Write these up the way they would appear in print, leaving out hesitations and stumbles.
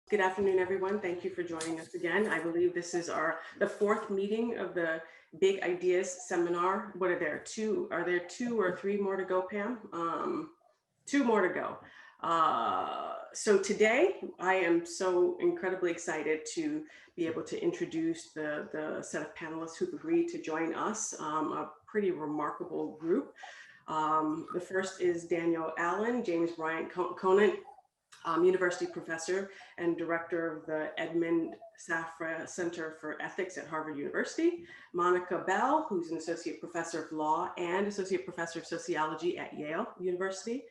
Good afternoon, everyone. Thank you for joining us again. I believe this is the fourth meeting of the Big Ideas Seminar. What are there? Are there two or three more to go, Pam? Two more to go. So today I am so incredibly excited to be able to introduce the set of panelists who've agreed to join us, a pretty remarkable group. The first is Danielle Allen, James Bryant Conant, university professor and director of the Edmund Safra Center for Ethics at Harvard University. Monica Bell, who's an associate professor of law and associate professor of sociology at Yale University.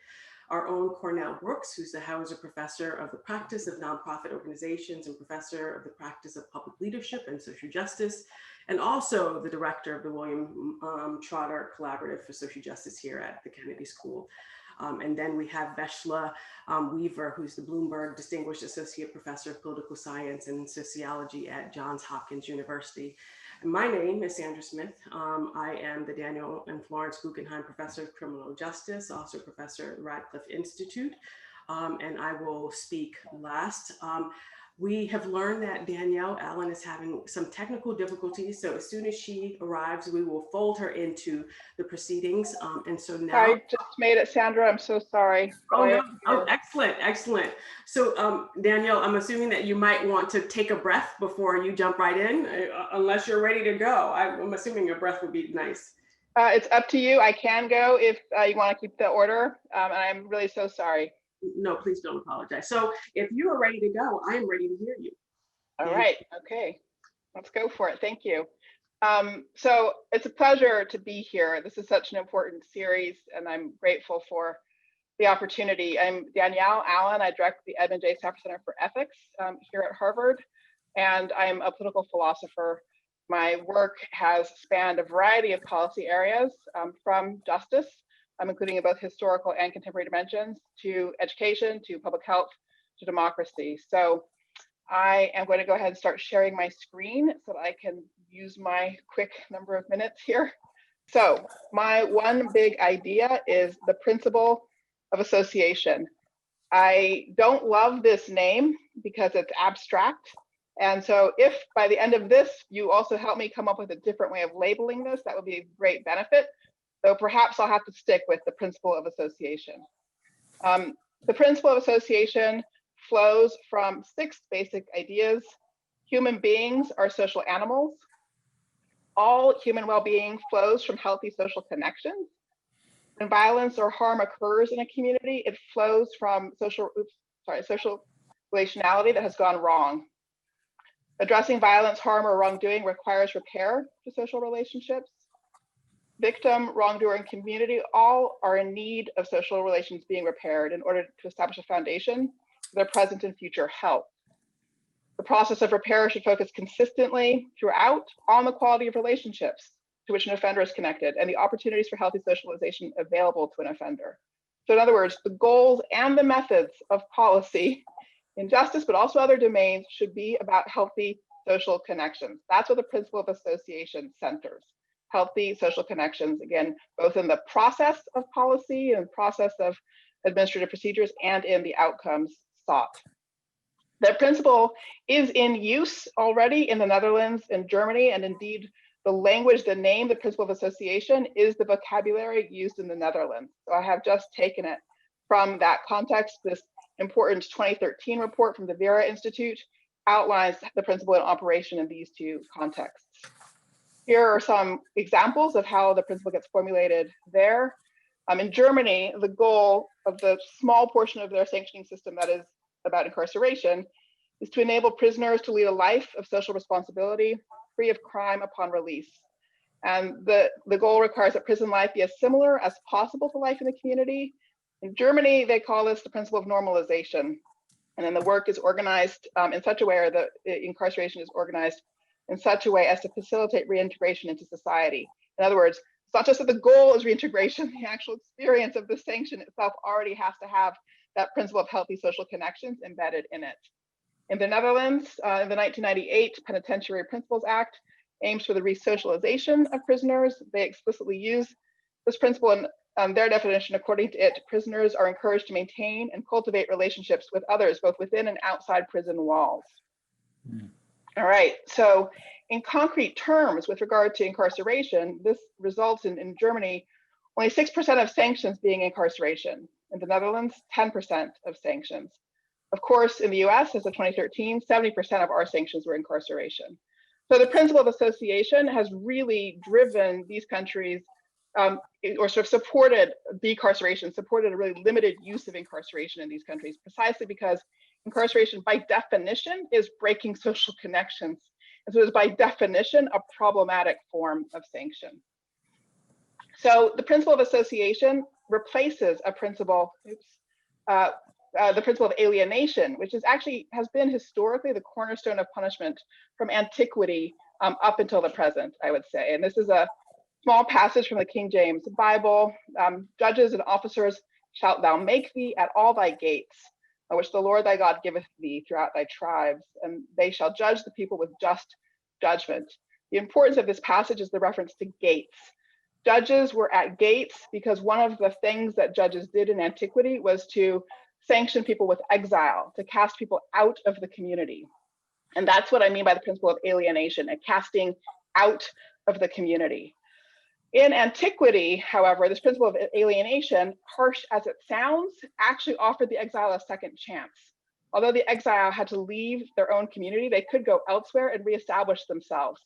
Our own Cornell Brooks, who's the Hauser Professor of the Practice of Nonprofit Organizations and Professor of the Practice of Public Leadership and Social Justice, and also the director of the William Trotter Collaborative for Social Justice here at the Kennedy School. And then we have Veshla Weaver, who's the Bloomberg Distinguished Associate Professor of Political Science and Sociology at Johns Hopkins University. And my name is Sandra Smith. I am the Daniel and Florence Guggenheim Professor of Criminal Justice, also professor at the Radcliffe Institute, and I will speak last. We have learned that Danielle Allen is having some technical difficulties. So as soon as she arrives, we will fold her into the proceedings. And so now— I just made it, Sandra. I'm so sorry. Oh, no. Oh, excellent, excellent. So Danielle, I'm assuming that you might want to take a breath before you jump right in, unless you're ready to go. I'm assuming your breath would be nice. It's up to you. I can go if you want to keep the order. And I'm really so sorry. No, please don't apologize. So if you are ready to go, I am ready to hear you. All right. Okay. Let's go for it. Thank you. So it's a pleasure to be here. This is such an important series, and I'm grateful for the opportunity. I'm Danielle Allen. I direct the Edmund J. Safra Center for Ethics here at Harvard, and I'm a political philosopher. My work has spanned a variety of policy areas, from justice, including both historical and contemporary dimensions, to education, to public health, to democracy. So I am going to go ahead and start sharing my screen so that I can use my quick number of minutes here. So my one big idea is the principle of association. I don't love this name because it's abstract. And so if by the end of this, you also help me come up with a different way of labeling this, that would be a great benefit. So perhaps I'll have to stick with the principle of association. The principle of association flows from 6 basic ideas. Human beings are social animals. All human well-being flows from healthy social connections. When violence or harm occurs in a community, it flows from social relationality that has gone wrong. Addressing violence, harm, or wrongdoing requires repair to social relationships. Victim, wrongdoer, and community all are in need of social relations being repaired in order to establish a foundation for their present and future health. The process of repair should focus consistently throughout on the quality of relationships to which an offender is connected and the opportunities for healthy socialization available to an offender. So in other words, the goals and the methods of policy in justice, but also other domains, should be about healthy social connections. That's what the principle of association centers. Healthy social connections, again, both in the process of policy and process of administrative procedures and in the outcomes sought. The principle is in use already in the Netherlands and Germany, and indeed the language, the name, the principle of association is the vocabulary used in the Netherlands. So I have just taken it from that context. This important 2013 report from the Vera Institute outlines the principle in operation in these 2 contexts. Here are some examples of how the principle gets formulated there. In Germany, the goal of the small portion of their sanctioning system that is about incarceration is to enable prisoners to lead a life of social responsibility, free of crime upon release. And the goal requires that prison life be as similar as possible to life in the community. In Germany, they call this the principle of normalization. And then the work is organized in such a way, or the incarceration is organized in such a way as to facilitate reintegration into society. In other words, it's not just that the goal is reintegration, the actual experience of the sanction itself already has to have that principle of healthy social connections embedded in it. In the Netherlands, in the 1998 Penitentiary Principles Act aims for the resocialization of prisoners. They explicitly use this principle, and their definition, according to it, prisoners are encouraged to maintain and cultivate relationships with others, both within and outside prison walls. Mm. All right, so in concrete terms, with regard to incarceration, this results in Germany, only 6% of sanctions being incarceration. In the Netherlands, 10% of sanctions. Of course, in the US, as of 2013, 70% of our sanctions were incarceration. So the principle of association has really driven these countries or sort of supported decarceration, supported a really limited use of incarceration in these countries, precisely because incarceration by definition is breaking social connections. And so it is by definition a problematic form of sanction. So the principle of association replaces a principle, the principle of alienation, which is actually has been historically the cornerstone of punishment from antiquity up until the present, I would say. And this is a small passage from the King James Bible. Judges and officers shalt thou make thee at all thy gates, which the Lord thy God giveth thee throughout thy tribes, and they shall judge the people with just judgment. The importance of this passage is the reference to gates. Judges were at gates because one of the things that judges did in antiquity was to sanction people with exile, to cast people out of the community. And that's what I mean by the principle of alienation, a casting out of the community. In antiquity, however, this principle of alienation, harsh as it sounds, actually offered the exile a second chance. Although the exile had to leave their own community, they could go elsewhere and reestablish themselves,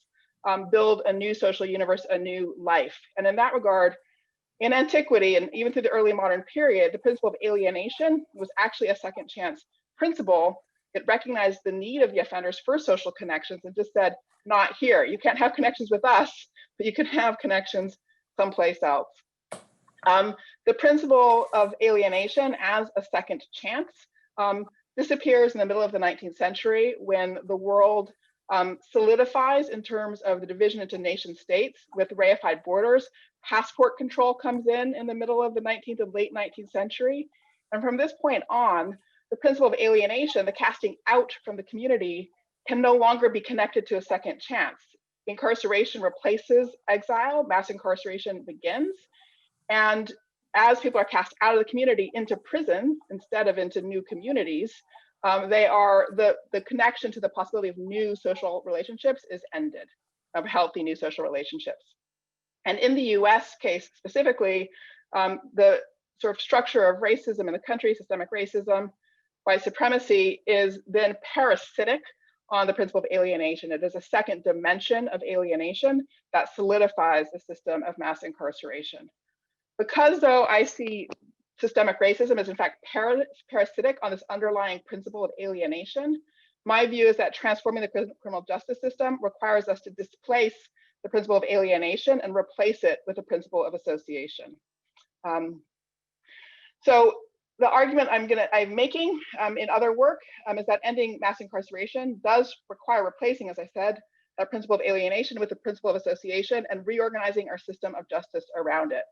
build a new social universe, a new life. And in that regard, in antiquity and even through the early modern period, the principle of alienation was actually a second chance principle. It recognized the need of the offenders for social connections and just said, not here. You can't have connections with us, but you can have connections someplace else. The principle of alienation as a second chance disappears in the middle of the 19th century when the world solidifies in terms of the division into nation states with reified borders. Passport control comes in the middle of the 19th and late 19th century. And from this point on, the principle of alienation, the casting out from the community, can no longer be connected to a second chance. Incarceration replaces exile, mass incarceration begins. And as people are cast out of the community into prison instead of into new communities, they are the connection to the possibility of new social relationships is ended, of healthy new social relationships. And in the US case specifically, the sort of structure of racism in the country, systemic racism, white supremacy, is then parasitic on the principle of alienation. It is a second dimension of alienation that solidifies the system of mass incarceration. Because though I see systemic racism is in fact parasitic on this underlying principle of alienation, my view is that transforming the criminal justice system requires us to displace the principle of alienation and replace it with the principle of association. So the argument I'm making in other work is that ending mass incarceration does require replacing, as I said, that principle of alienation with the principle of association and reorganizing our system of justice around it.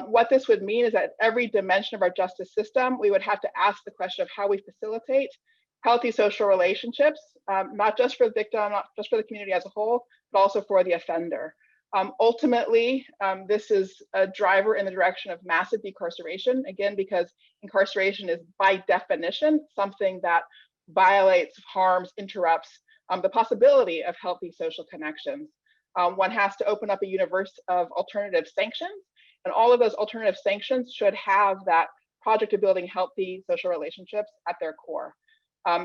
What this would mean is that every dimension of our justice system, we would have to ask the question of how we facilitate healthy social relationships, not just for the victim, not just for the community as a whole, but also for the offender. Ultimately, this is a driver in the direction of massive decarceration, again, because incarceration is by definition something that violates, harms, interrupts the possibility of healthy social connections. One has to open up a universe of alternative sanctions, and all of those alternative sanctions should have that project of building healthy social relationships at their core.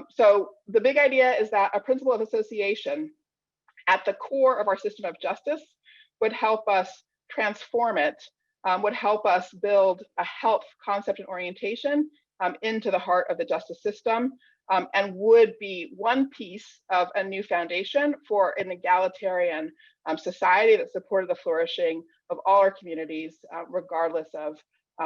So the big idea is that a principle of association at the core of our system of justice would help us transform it, would help us build a health concept and orientation into the heart of the justice system, and would be one piece of a new foundation for an egalitarian society that supported the flourishing of all our communities, regardless of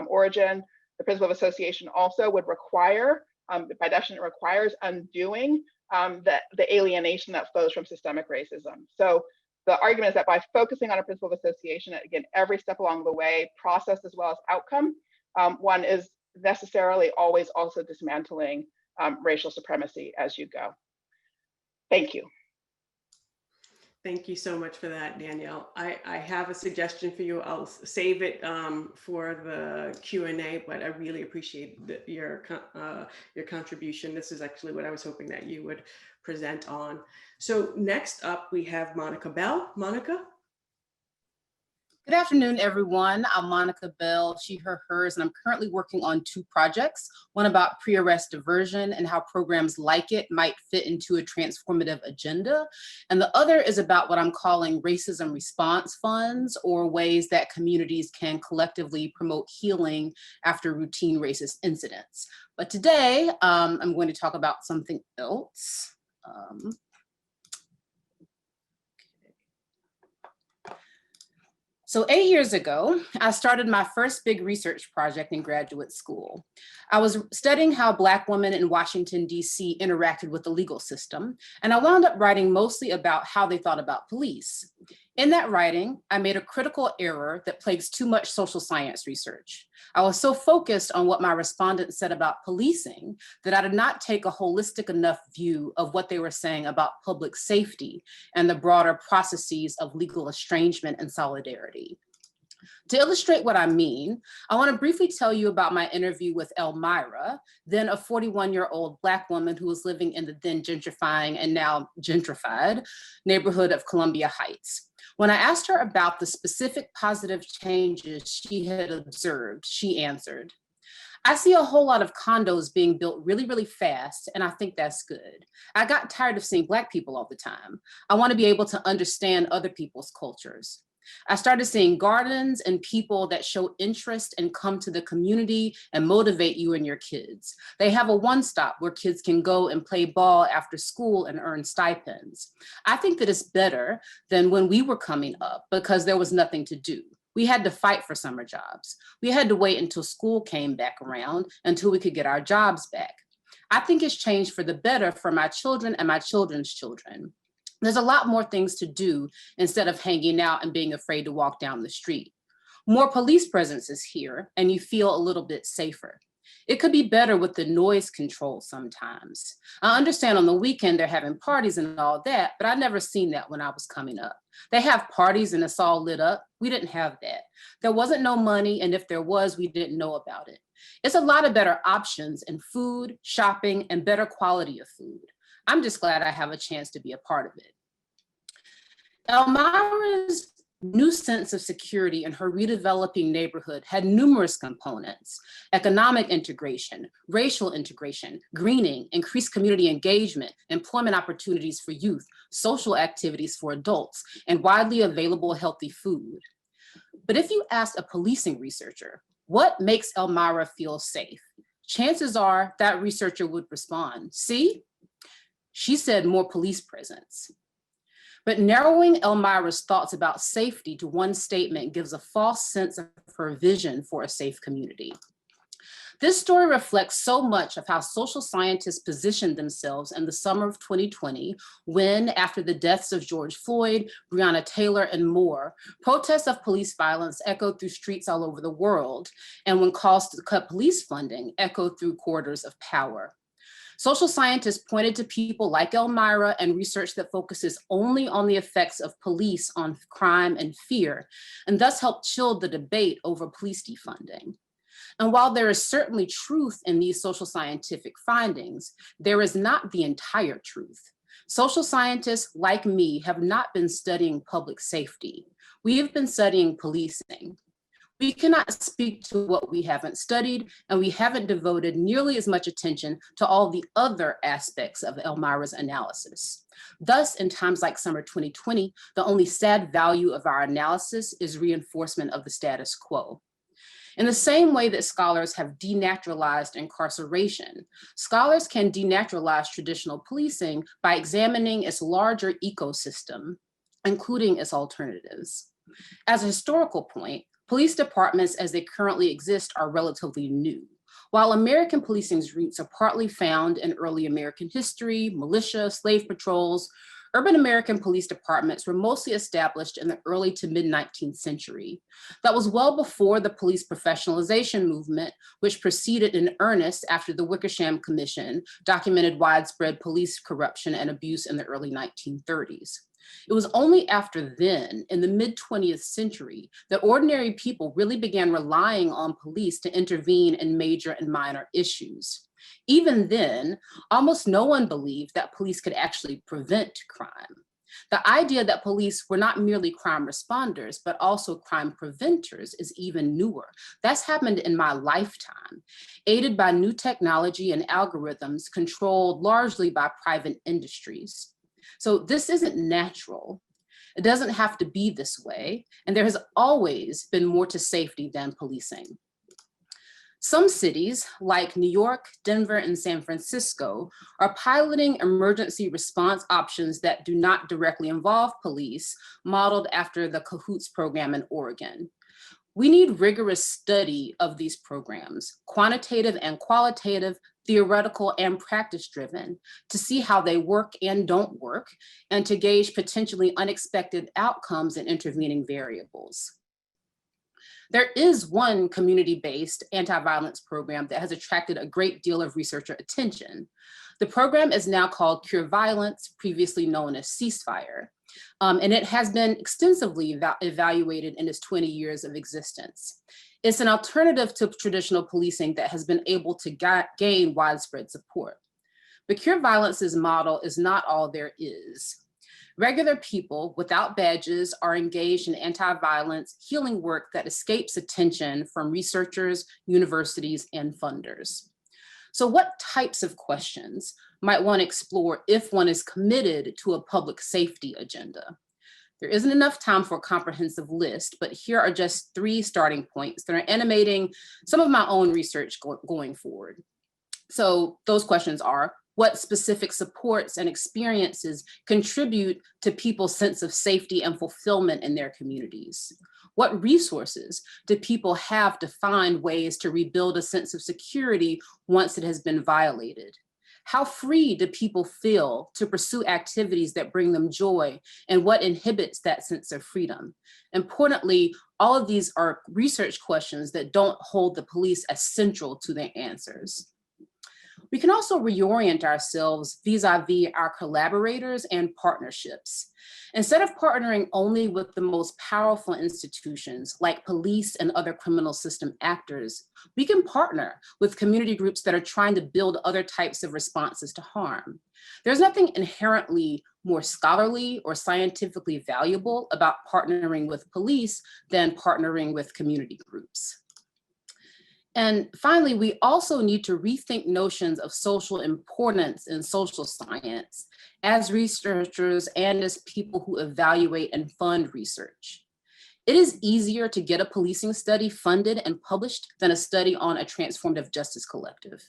origin. The principle of association also would require, by definition, it requires undoing the alienation that flows from systemic racism. So the argument is that by focusing on a principle of association, again, every step along the way, process as well as outcome, one is necessarily always also dismantling racial supremacy as you go. Thank you. Thank you so much for that, Danielle. I have a suggestion for you. I'll save it for the Q&A, but I really appreciate your contribution. This is actually what I was hoping that you would present on. So next up, we have Monica Bell. Monica? Good afternoon, everyone. I'm Monica Bell, she, her, hers, and I'm currently working on 2 projects, one about pre-arrest diversion and how programs like it might fit into a transformative agenda. And the other is about what I'm calling racism response funds, or ways that communities can collectively promote healing after routine racist incidents. But today, I'm going to talk about something else. So 8 years ago, I started my first big research project in graduate school. I was studying how Black women in Washington, D.C. interacted with the legal system, and I wound up writing mostly about how they thought about police. In that writing, I made a critical error that plagues too much social science research. I was so focused on what my respondents said about policing that I did not take a holistic enough view of what they were saying about public safety and the broader processes of legal estrangement and solidarity. To illustrate what I mean, I want to briefly tell you about my interview with Elmira, then a 41-year-old Black woman who was living in the then gentrifying and now gentrified neighborhood of Columbia Heights. When I asked her about the specific positive changes she had observed, she answered, "I see a whole lot of condos being built really, really fast, and I think that's good. I got tired of seeing Black people all the time. I want to be able to understand other people's cultures. I started seeing gardens and people that show interest and come to the community and motivate you and your kids. They have a one-stop where kids can go and play ball after school and earn stipends. I think that it's better than when we were coming up because there was nothing to do. We had to fight for summer jobs. We had to wait until school came back around until we could get our jobs back. I think it's changed for the better for my children and my children's children. There's a lot more things to do instead of hanging out and being afraid to walk down the street. More police presence is here and you feel a little bit safer. It could be better with the noise control sometimes. I understand on the weekend they're having parties and all that, but I'd never seen that when I was coming up. They have parties and it's all lit up. We didn't have that. There wasn't no money, and if there was, we didn't know about it. It's a lot of better options in food, shopping, and better quality of food. I'm just glad I have a chance to be a part of it." Elmira's new sense of security in her redeveloping neighborhood had numerous components: economic integration, racial integration, greening, increased community engagement, employment opportunities for youth, social activities for adults, and widely available healthy food. But if you ask a policing researcher, what makes Elmira feel safe? Chances are that researcher would respond, "See?" She said more police presence. But narrowing Elmira's thoughts about safety to one statement gives a false sense of her vision for a safe community. This story reflects so much of how social scientists positioned themselves in the summer of 2020, when, after the deaths of George Floyd, Breonna Taylor, and more, protests of police violence echoed through streets all over the world, and when calls to cut police funding echoed through corridors of power. Social scientists pointed to people like Elmira and research that focuses only on the effects of police on crime and fear, and thus helped chill the debate over police defunding. And while there is certainly truth in these social scientific findings, there is not the entire truth. Social scientists like me have not been studying public safety. We have been studying policing. We cannot speak to what we haven't studied, and we haven't devoted nearly as much attention to all the other aspects of Elmira's analysis. Thus, in times like summer 2020, the only sad value of our analysis is reinforcement of the status quo. In the same way that scholars have denaturalized incarceration, scholars can denaturalize traditional policing by examining its larger ecosystem, including its alternatives. As a historical point, police departments as they currently exist are relatively new. While American policing's roots are partly found in early American history, militia, slave patrols, urban American police departments were mostly established in the early to mid 19th century. That was well before the police professionalization movement, which proceeded in earnest after the Wickersham Commission documented widespread police corruption and abuse in the early 1930s. It was only after then, in the mid 20th century, that ordinary people really began relying on police to intervene in major and minor issues. Even then, almost no one believed that police could actually prevent crime. The idea that police were not merely crime responders, but also crime preventers is even newer. That's happened in my lifetime, aided by new technology and algorithms controlled largely by private industries. So this isn't natural. It doesn't have to be this way, and there has always been more to safety than policing. Some cities, like New York, Denver, and San Francisco, are piloting emergency response options that do not directly involve police, modeled after the CAHOOTS program in Oregon. We need rigorous study of these programs, quantitative and qualitative, theoretical and practice-driven, to see how they work and don't work, and to gauge potentially unexpected outcomes and intervening variables. There is one community-based anti-violence program that has attracted a great deal of researcher attention. The program is now called Cure Violence, previously known as Ceasefire, and it has been extensively evaluated in its 20 years of existence. It's an alternative to traditional policing that has been able to gain widespread support. But Cure Violence's model is not all there is. Regular people without badges are engaged in anti-violence healing work that escapes attention from researchers, universities, and funders. So what types of questions might one explore if one is committed to a public safety agenda? There isn't enough time for a comprehensive list, but here are just 3 starting points that are animating some of my own research going forward. So those questions are, what specific supports and experiences contribute to people's sense of safety and fulfillment in their communities? What resources do people have to find ways to rebuild a sense of security once it has been violated? How free do people feel to pursue activities that bring them joy, and what inhibits that sense of freedom? Importantly, all of these are research questions that don't hold the police as central to their answers. We can also reorient ourselves vis-a-vis our collaborators and partnerships. Instead of partnering only with the most powerful institutions like police and other criminal system actors, we can partner with community groups that are trying to build other types of responses to harm. There's nothing inherently more scholarly or scientifically valuable about partnering with police than partnering with community groups. And finally, we also need to rethink notions of social importance in social science as researchers and as people who evaluate and fund research. It is easier to get a policing study funded and published than a study on a transformative justice collective.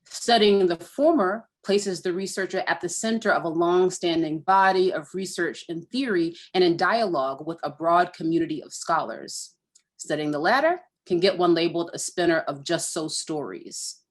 Studying the former places the researcher at the center of a long-standing body of research and theory and in dialogue with a broad community of scholars. Studying the latter can get one labeled a spinner of just so stories.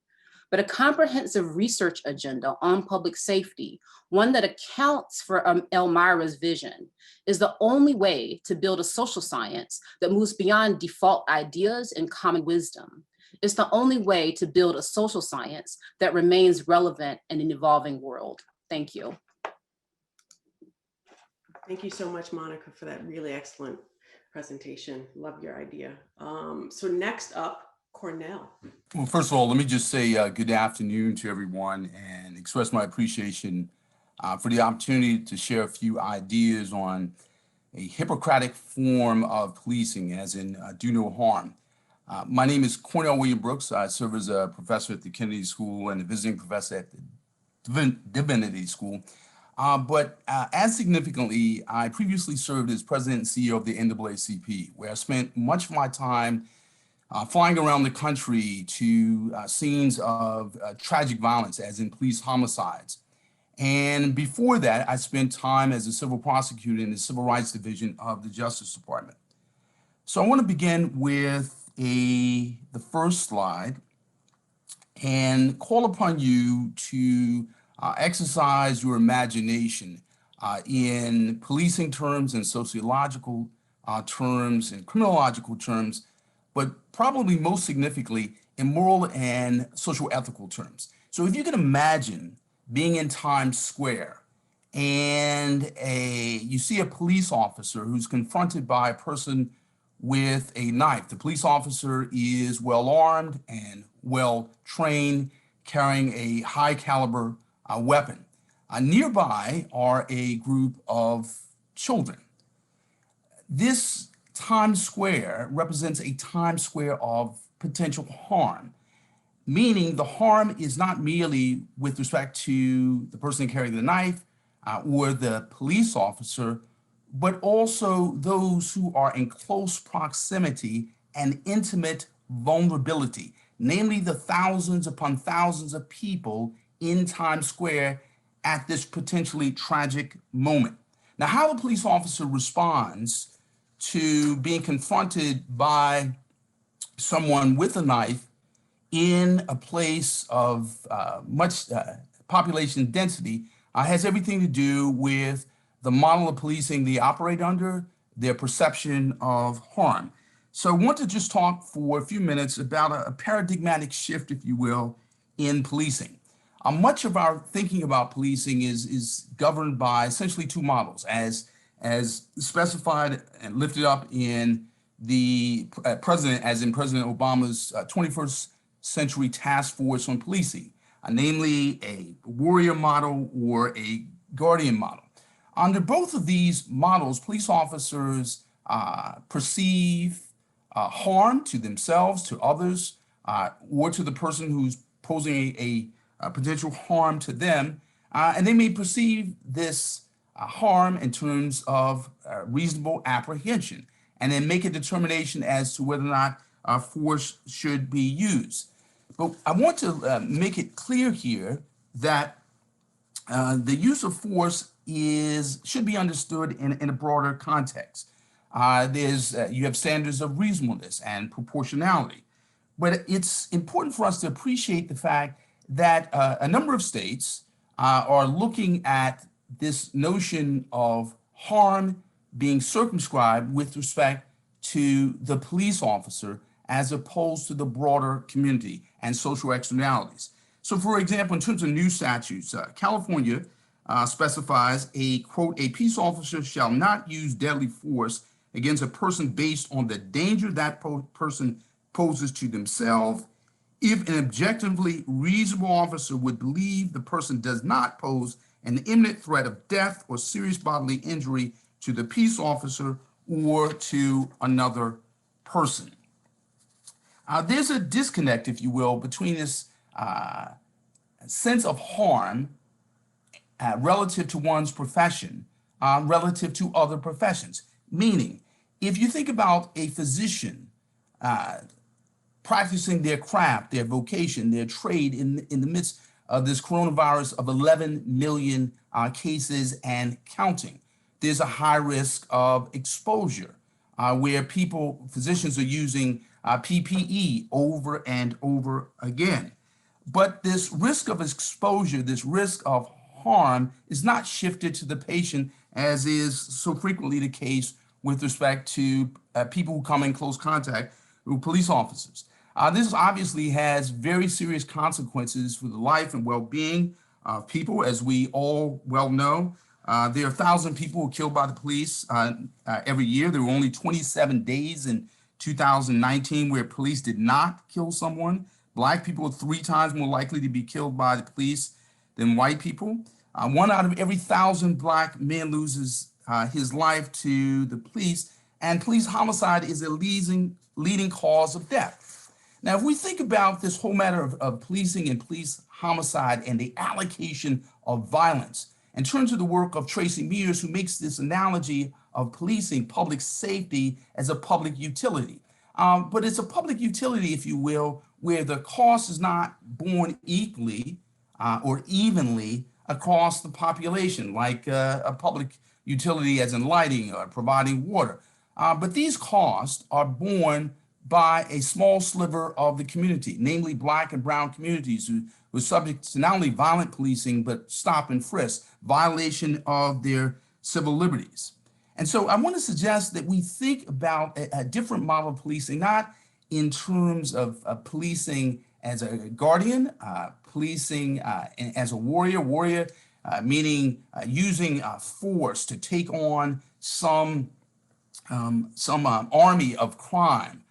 But a comprehensive research agenda on public safety, one that accounts for Elmira's vision, is the only way to build a social science that moves beyond default ideas and common wisdom. It's the only way to build a social science that remains relevant in an evolving world. Thank you. Thank you so much, Monica, for that really excellent presentation. Love your idea. So next up, Cornell. Well, first of all, let me just say good afternoon to everyone and express my appreciation for the opportunity to share a few ideas on a Hippocratic form of policing, as in do no harm. My name is Cornell William Brooks. I serve as a professor at the Kennedy School and a visiting professor at the Divinity School. But as significantly, I previously served as president and CEO of the NAACP, where I spent much of my time flying around the country to scenes of tragic violence, as in police homicides. And before that, I spent time as a civil prosecutor in the Civil Rights Division of the Justice Department. So I want to begin with the first slide and call upon you to exercise your imagination in policing terms and sociological terms and criminological terms, but probably most significantly in moral and social ethical terms. So if you can imagine being in Times Square and you see a police officer who's confronted by a person with a knife. The police officer is well armed and well trained, carrying a high caliber weapon. Nearby are a group of children. This Times Square represents a Times Square of potential harm, meaning the harm is not merely with respect to the person carrying the knife or the police officer, but also those who are in close proximity and intimate vulnerability, namely the thousands upon thousands of people in Times Square at this potentially tragic moment. Now, how the police officer responds to being confronted by someone with a knife in a place of much population density has everything to do with the model of policing they operate under, their perception of harm. So I want to just talk for a few minutes about a paradigmatic shift, if you will, in policing. Much of our thinking about policing is governed by essentially two models, as specified and lifted up in the president, as in President Obama's 21st Century Task Force on Policing, namely a warrior model or a guardian model. Under both of these models, police officers perceive harm to themselves, to others, or to the person who's posing a potential harm to them, and they may perceive this harm in terms of reasonable apprehension, and then make a determination as to whether or not force should be used. But I want to make it clear here that the use of force should be understood in a broader context. You have standards of reasonableness and proportionality, but it's important for us to appreciate the fact that a number of states are looking at this notion of harm being circumscribed with respect to the police officer as opposed to the broader community and social externalities. So for example, in terms of new statutes, California specifies quote, a peace officer shall not use deadly force against a person based on the danger that person poses to themselves. If an objectively reasonable officer would believe the person does not pose an imminent threat of death or serious bodily injury to the peace officer or to another person. There's a disconnect, if you will, between this sense of harm relative to one's profession, relative to other professions. Meaning, if you think about a physician practicing their craft, their vocation, their trade in the midst of this coronavirus of 11 million cases and counting, there's a high risk of exposure where physicians are using PPE over and over again. But this risk of exposure, this risk of harm is not shifted to the patient as is so frequently the case with respect to people who come in close contact with police officers. This obviously has very serious consequences for the life and well-being of people, as we all well know. There are 1,000 people who are killed by the police every year. There were only 27 days in 2019 where police did not kill someone. Black people are 3 times more likely to be killed by the police than white people. 1 out of every 1,000 Black men loses his life to the police, and police homicide is a leading cause of death. Now, if we think about this whole matter of policing and police homicide and the allocation of violence, in terms of the work of Tracy Mears, who makes this analogy of policing public safety as a public utility. But it's a public utility, if you will, where the cost is not borne equally or evenly across the population, like a public utility as in lighting or providing water. But these costs are borne by a small sliver of the community, namely Black and brown communities who who are subject to not only violent policing, but stop and frisk, violation of their civil liberties. And so I want to suggest that we think about a different model of policing, not in terms of policing as a guardian, policing as a warrior, meaning using force to take on some army of crime,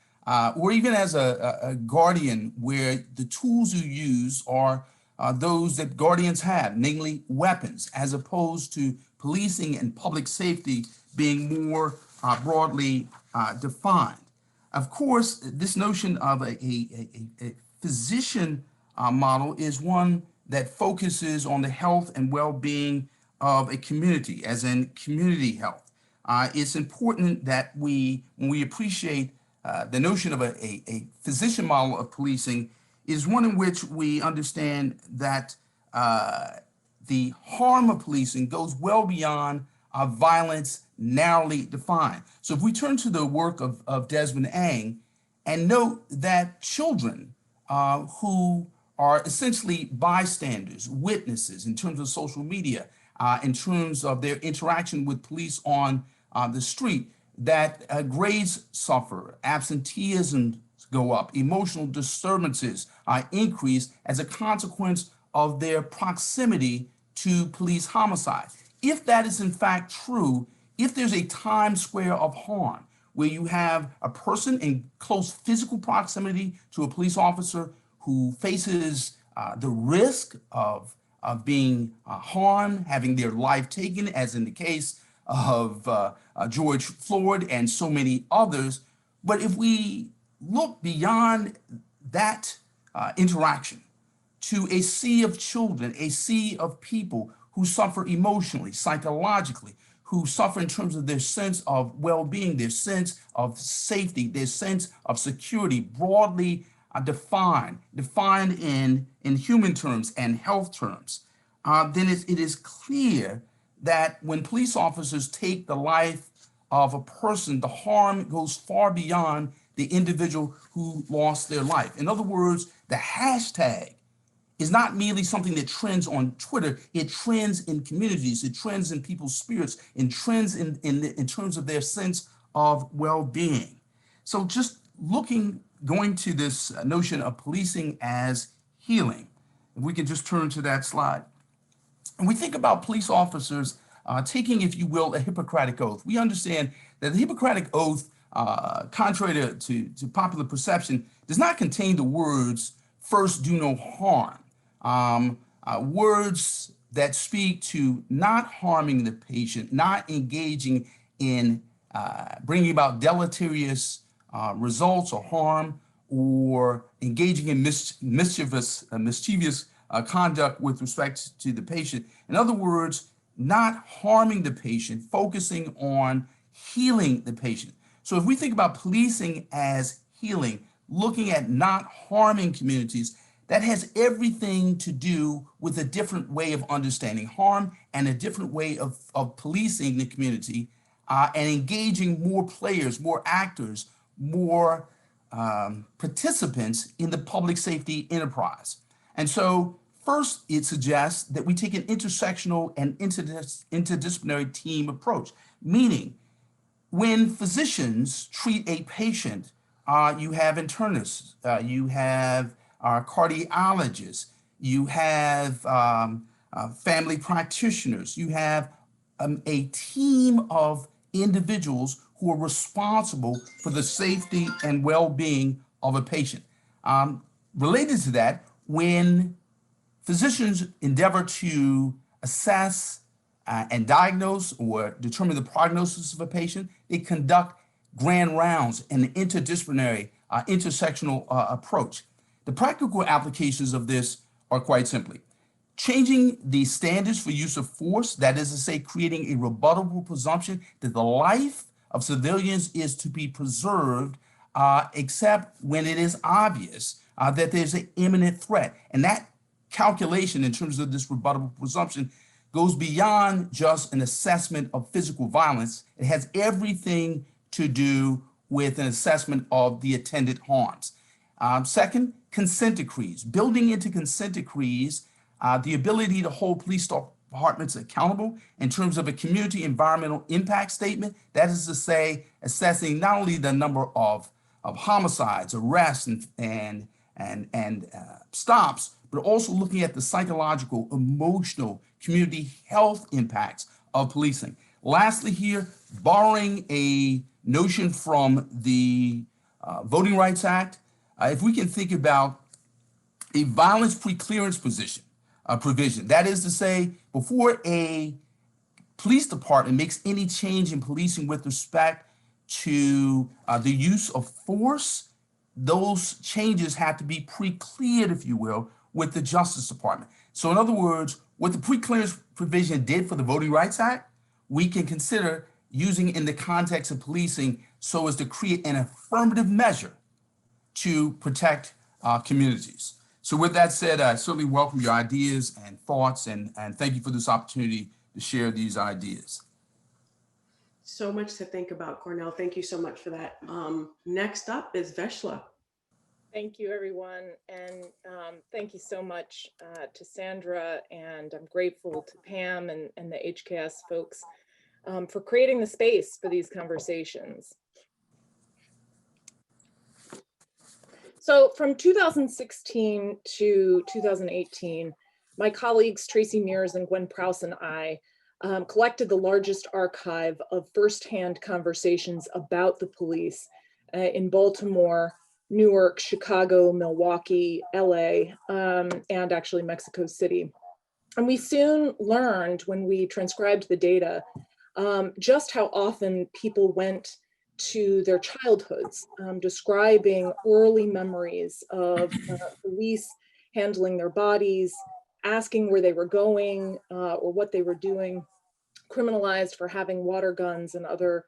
or even as a guardian where the tools you use are those that guardians have, namely weapons, as opposed to policing and public safety being more broadly defined. Of course, this notion of a physician model is one that focuses on the health and well-being of a community, as in community health. It's important that when we appreciate the notion of a physician model of policing, is one in which we understand that the harm of policing goes well beyond violence narrowly defined. So if we turn to the work of Desmond Ang and note that children who are essentially bystanders, witnesses in terms of social media, in terms of their interaction with police on the street, that grades suffer, absenteeism go up, emotional disturbances increase as a consequence of their proximity to police homicide. If that is in fact true, if there's a time square of harm where you have a person in close physical proximity to a police officer who faces the risk of being harmed, having their life taken, as in the case of George Floyd and so many others. But if we look beyond that interaction to a sea of children, a sea of people who suffer emotionally, psychologically, who suffer in terms of their sense of well-being, their sense of safety, their sense of security, broadly defined in human terms and health terms, then it is clear that when police officers take the life of a person, the harm goes far beyond the individual who lost their life. In other words, the hashtag is not merely something that trends on Twitter. It trends in communities, it trends in people's spirits, and trends in terms of their sense of well-being. So just going to this notion of policing as healing, if we can just turn to that slide. And we think about police officers taking, if you will, a Hippocratic oath. We understand that the Hippocratic oath, contrary to popular perception, does not contain the words, "First, do no harm." Words that speak to not harming the patient, not engaging in bringing about deleterious results or harm, or engaging in mischievous conduct with respect to the patient. In other words, not harming the patient, focusing on healing the patient. So if we think about policing as healing, looking at not harming communities, that has everything to do with a different way of understanding harm and a different way of policing the community, and engaging more players, more actors, more participants in the public safety enterprise. And so first, it suggests that we take an intersectional and interdisciplinary team approach, meaning when physicians treat a patient, you have internists, you have cardiologists, you have family practitioners, you have a team of individuals who are responsible for the safety and well-being of a patient. Related to that, when physicians endeavor to assess and diagnose or determine the prognosis of a patient, they conduct grand rounds and an interdisciplinary, intersectional approach. The practical applications of this are quite simply changing the standards for use of force, that is to say, creating a rebuttable presumption that the life of civilians is to be preserved, except when it is obvious that there's an imminent threat. And that calculation in terms of this rebuttable presumption goes beyond just an assessment of physical violence. It has everything to do with an assessment of the attendant harms. Second, consent decrees, building into consent decrees the ability to hold police departments accountable in terms of a community environmental impact statement. That is to say, assessing not only the number of homicides, arrests, and stops, but also looking at the psychological, emotional, community health impacts of policing. Lastly here, borrowing a notion from the Voting Rights Act, if we can think about a violence preclearance provision, that is to say, before a police department makes any change in policing with respect to the use of force, those changes have to be pre-cleared, if you will, with the Justice Department. So in other words, what the pre-clearance provision did for the Voting Rights Act, we can consider using in the context of policing so as to create an affirmative measure to protect communities. So with that said, I certainly welcome your ideas and thoughts, and thank you for this opportunity to share these ideas. So much to think about, Cornell. Thank you so much for that. Next up is Veshla. Thank you, everyone. And thank you so much to Sandra. And I'm grateful to Pam and the HKS folks for creating the space for these conversations. So from 2016 to 2018, my colleagues Tracy Mears and Gwen Prowse and I collected the largest archive of firsthand conversations about the police in Baltimore, Newark, Chicago, Milwaukee, LA, and actually Mexico City. And we soon learned when we transcribed the data just how often people went to their childhoods, describing early memories of police handling their bodies, asking where they were going or what they were doing, criminalized for having water guns and other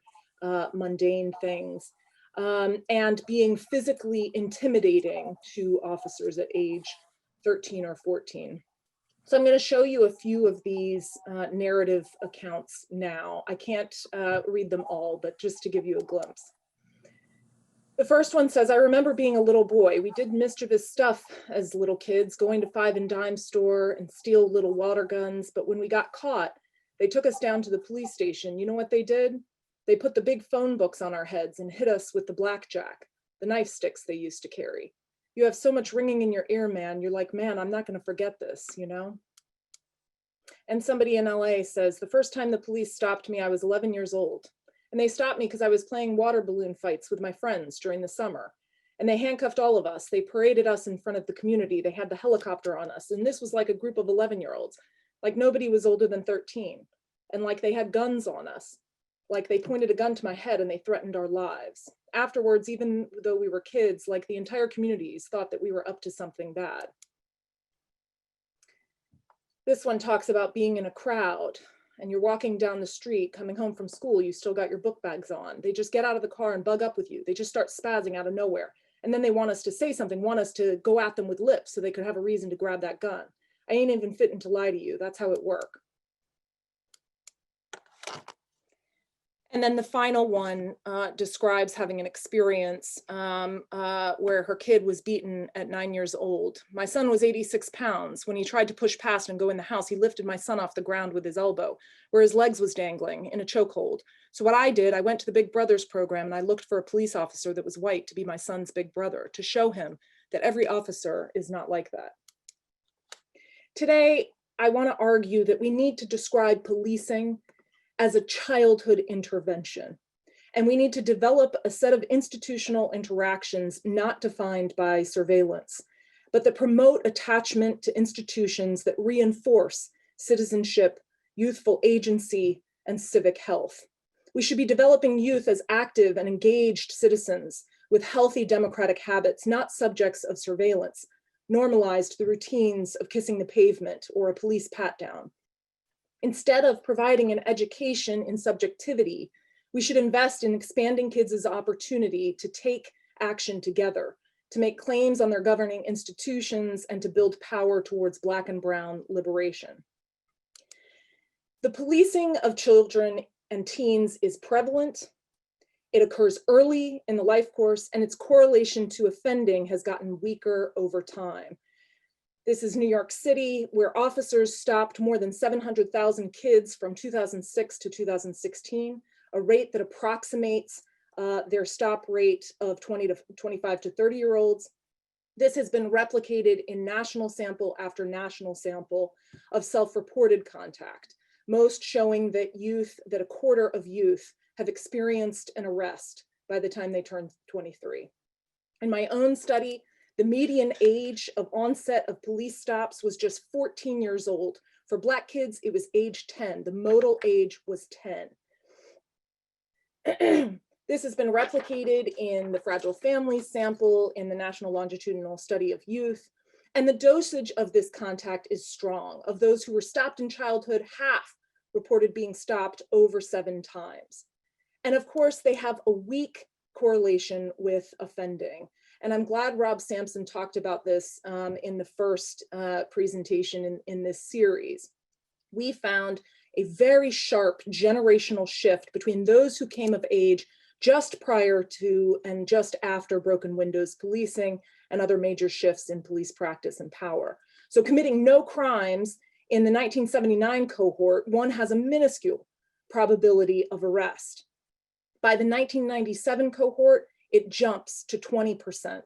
mundane things, and being physically intimidating to officers at age 13 or 14. So I'm going to show you a few of these narrative accounts now. I can't read them all, but just to give you a glimpse. The first one says, I remember being a little boy. We did mischievous stuff as little kids, going to Five and Dime store and steal little water guns. But when we got caught, they took us down to the police station. You know what they did? They put the big phone books on our heads and hit us with the blackjack, the knife sticks they used to carry. You have so much ringing in your ear, man. You're like, man, I'm not going to forget this, you know? And somebody in LA says, the first time the police stopped me, I was 11 years old. And they stopped me because I was playing water balloon fights with my friends during the summer. And they handcuffed all of us. They paraded us in front of the community. They had the helicopter on us. And this was like a group of 11-year-olds. Like nobody was older than 13. And like they had guns on us. Like they pointed a gun to my head and they threatened our lives. Afterwards, even though we were kids, like the entire communities thought that we were up to something bad. This one talks about being in a crowd and you're walking down the street, coming home from school, you still got your book bags on. They just get out of the car and bug up with you. They just start spazzing out of nowhere. And then they want us to say something, want us to go at them with lips so they could have a reason to grab that gun. I ain't even fitting to lie to you. That's how it works. And then the final one describes having an experience where her kid was beaten at 9 years old. My son was 86 pounds. When he tried to push past and go in the house, he lifted my son off the ground with his elbow, where his legs was dangling in a chokehold. So what I did, I went to the Big Brothers program and I looked for a police officer that was white to be my son's big brother, to show him that every officer is not like that. Today, I want to argue that we need to describe policing as a childhood intervention. And we need to develop a set of institutional interactions not defined by surveillance, but that promote attachment to institutions that reinforce citizenship, youthful agency, and civic health. We should be developing youth as active and engaged citizens with healthy democratic habits, not subjects of surveillance, normalized the routines of kissing the pavement or a police pat down. Instead of providing an education in subjectivity, we should invest in expanding kids' opportunity to take action together, to make claims on their governing institutions, and to build power towards Black and Brown liberation. The policing of children and teens is prevalent, It occurs early in the life course, and its correlation to offending has gotten weaker over time. This is New York City, where officers stopped more than 700,000 kids from 2006 to 2016, a rate that approximates their stop rate of 25 to 30-year-olds. This has been replicated in national sample after national sample of self-reported contact, most showing that a quarter of youth have experienced an arrest by the time they turn 23. In my own study, the median age of onset of police stops was just 14 years old. For Black kids, it was age 10. The modal age was 10. This has been replicated in the Fragile Families sample, in the National Longitudinal Study of Youth, and the dosage of this contact is strong. Of those who were stopped in childhood, half reported being stopped over 7 times. And of course, they have a weak correlation with offending. And I'm glad Rob Sampson talked about this in the first presentation in this series. We found a very sharp generational shift between those who came of age just prior to and just after broken windows policing and other major shifts in police practice and power. So committing no crimes in the 1979 cohort, one has a minuscule probability of arrest. By the 1997 cohort, it jumps to 20%.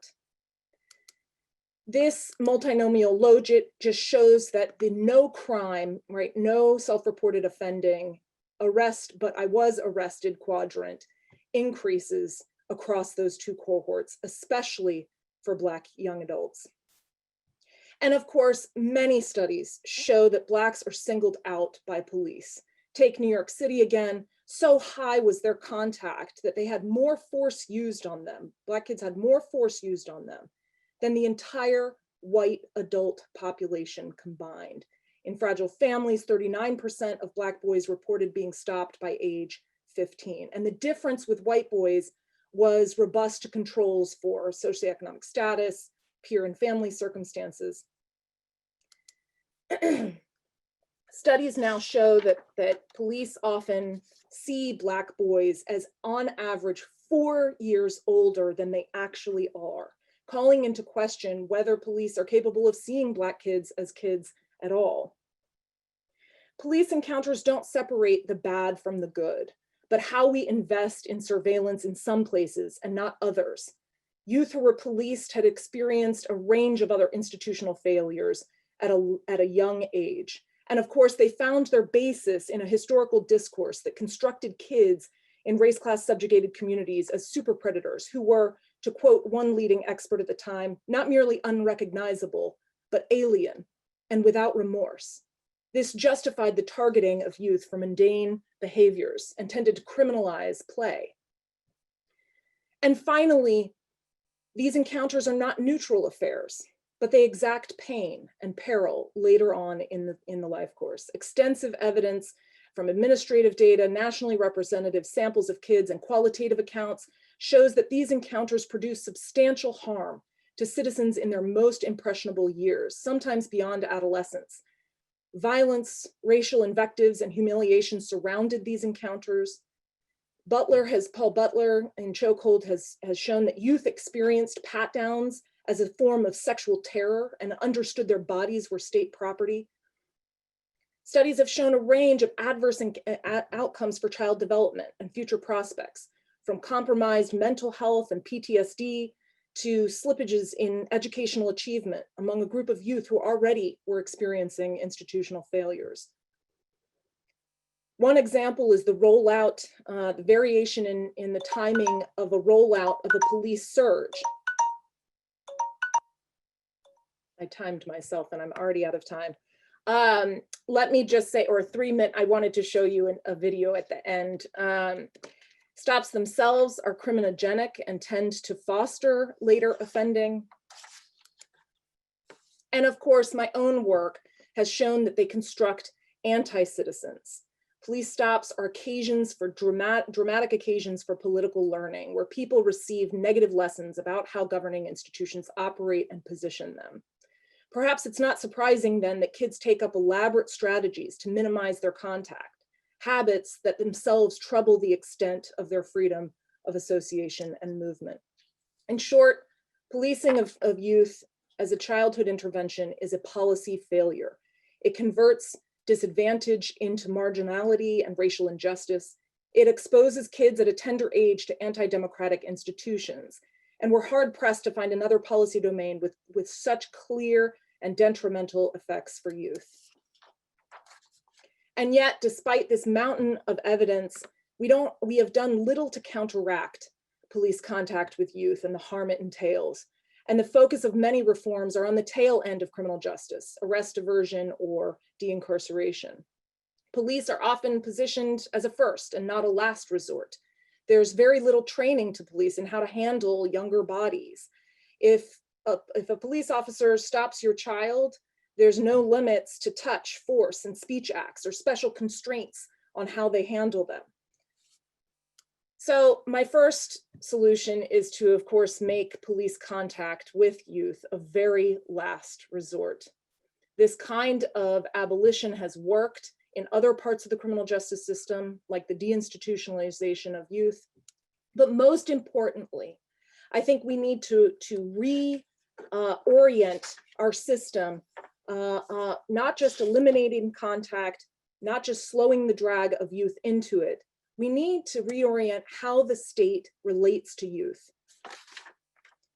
This multinomial logit just shows that the no crime, right, no self-reported offending, arrest, but I was arrested quadrant increases across those two cohorts, especially for Black young adults. And of course, many studies show that Blacks are singled out by police. Take New York City again. So high was their contact that they had more force used on them. Black kids had more force used on them than the entire white adult population combined. In Fragile Families, 39% of Black boys reported being stopped by age 15. And the difference with white boys was robust to controls for socioeconomic status, peer and family circumstances. Studies now show that police often see Black boys as on average 4 years older than they actually are, calling into question whether police are capable of seeing Black kids as kids at all. Police encounters don't separate the bad from the good, but how we invest in surveillance in some places and not others. Youth who were policed had experienced a range of other institutional failures at a young age. And of course, they found their basis in a historical discourse that constructed kids in race-class subjugated communities as super predators who were, to quote one leading expert at the time, not merely unrecognizable, but alien and without remorse. This justified the targeting of youth for mundane behaviors and tended to criminalize play. And finally, these encounters are not neutral affairs, but they exact pain and peril later on in the life course. Extensive evidence from administrative data, nationally representative samples of kids, and qualitative accounts shows that these encounters produce substantial harm to citizens in their most impressionable years, sometimes beyond adolescence. Violence, racial invectives, and humiliation surrounded these encounters. Paul Butler in Chokehold has shown that youth experienced pat downs as a form of sexual terror and understood their bodies were state property. Studies have shown a range of adverse outcomes for child development and future prospects, from compromised mental health and PTSD to slippages in educational achievement among a group of youth who already were experiencing institutional failures. One example is the rollout, the variation in the timing of a rollout of a police surge. I timed myself and I'm already out of time. Let me just say, or 3 minute, I wanted to show you a video at the end. Stops themselves are criminogenic and tend to foster later offending. And of course, my own work has shown that they construct anti-citizens. Police stops are occasions for dramatic occasions for political learning, where people receive negative lessons about how governing institutions operate and position them. Perhaps it's not surprising then that kids take up elaborate strategies to minimize their contact, habits that themselves trouble the extent of their freedom of association and movement. In short, policing of youth as a childhood intervention is a policy failure. It converts disadvantage into marginality and racial injustice. It exposes kids at a tender age to anti-democratic institutions. And we're hard pressed to find another policy domain with such clear and detrimental effects for youth. And yet, despite this mountain of evidence, we have done little to counteract police contact with youth and the harm it entails. And the focus of many reforms are on the tail end of criminal justice, arrest diversion or de-incarceration. Police are often positioned as a first and not a last resort. There's very little training to police in how to handle younger bodies. If a police officer stops your child, there's no limits to touch, force, and speech acts or special constraints on how they handle them. So my first solution is to, of course, make police contact with youth a very last resort. This kind of abolition has worked in other parts of the criminal justice system, like the deinstitutionalization of youth. But most importantly, I think we need to reorient our system, not just eliminating contact, not just slowing the drag of youth into it. We need to reorient how the state relates to youth.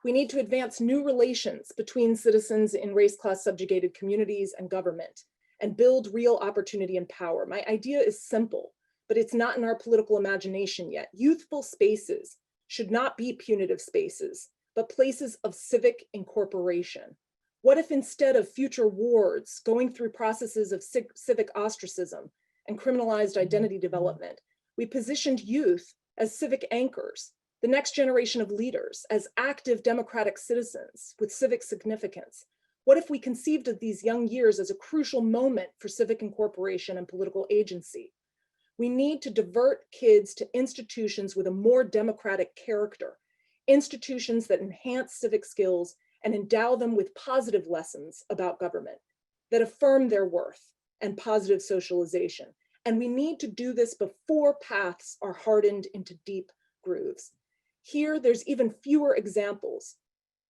We need to advance new relations between citizens in race-class subjugated communities and government, and build real opportunity and power. My idea is simple, but it's not in our political imagination yet. Youthful spaces should not be punitive spaces, but places of civic incorporation. What if instead of future wards going through processes of civic ostracism and criminalized identity development, we positioned youth as civic anchors, the next generation of leaders as active democratic citizens with civic significance? What if we conceived of these young years as a crucial moment for civic incorporation and political agency? We need to divert kids to institutions with a more democratic character, institutions that enhance civic skills and endow them with positive lessons about government, that affirm their worth and positive socialization. And we need to do this before paths are hardened into deep grooves. Here, there's even fewer examples.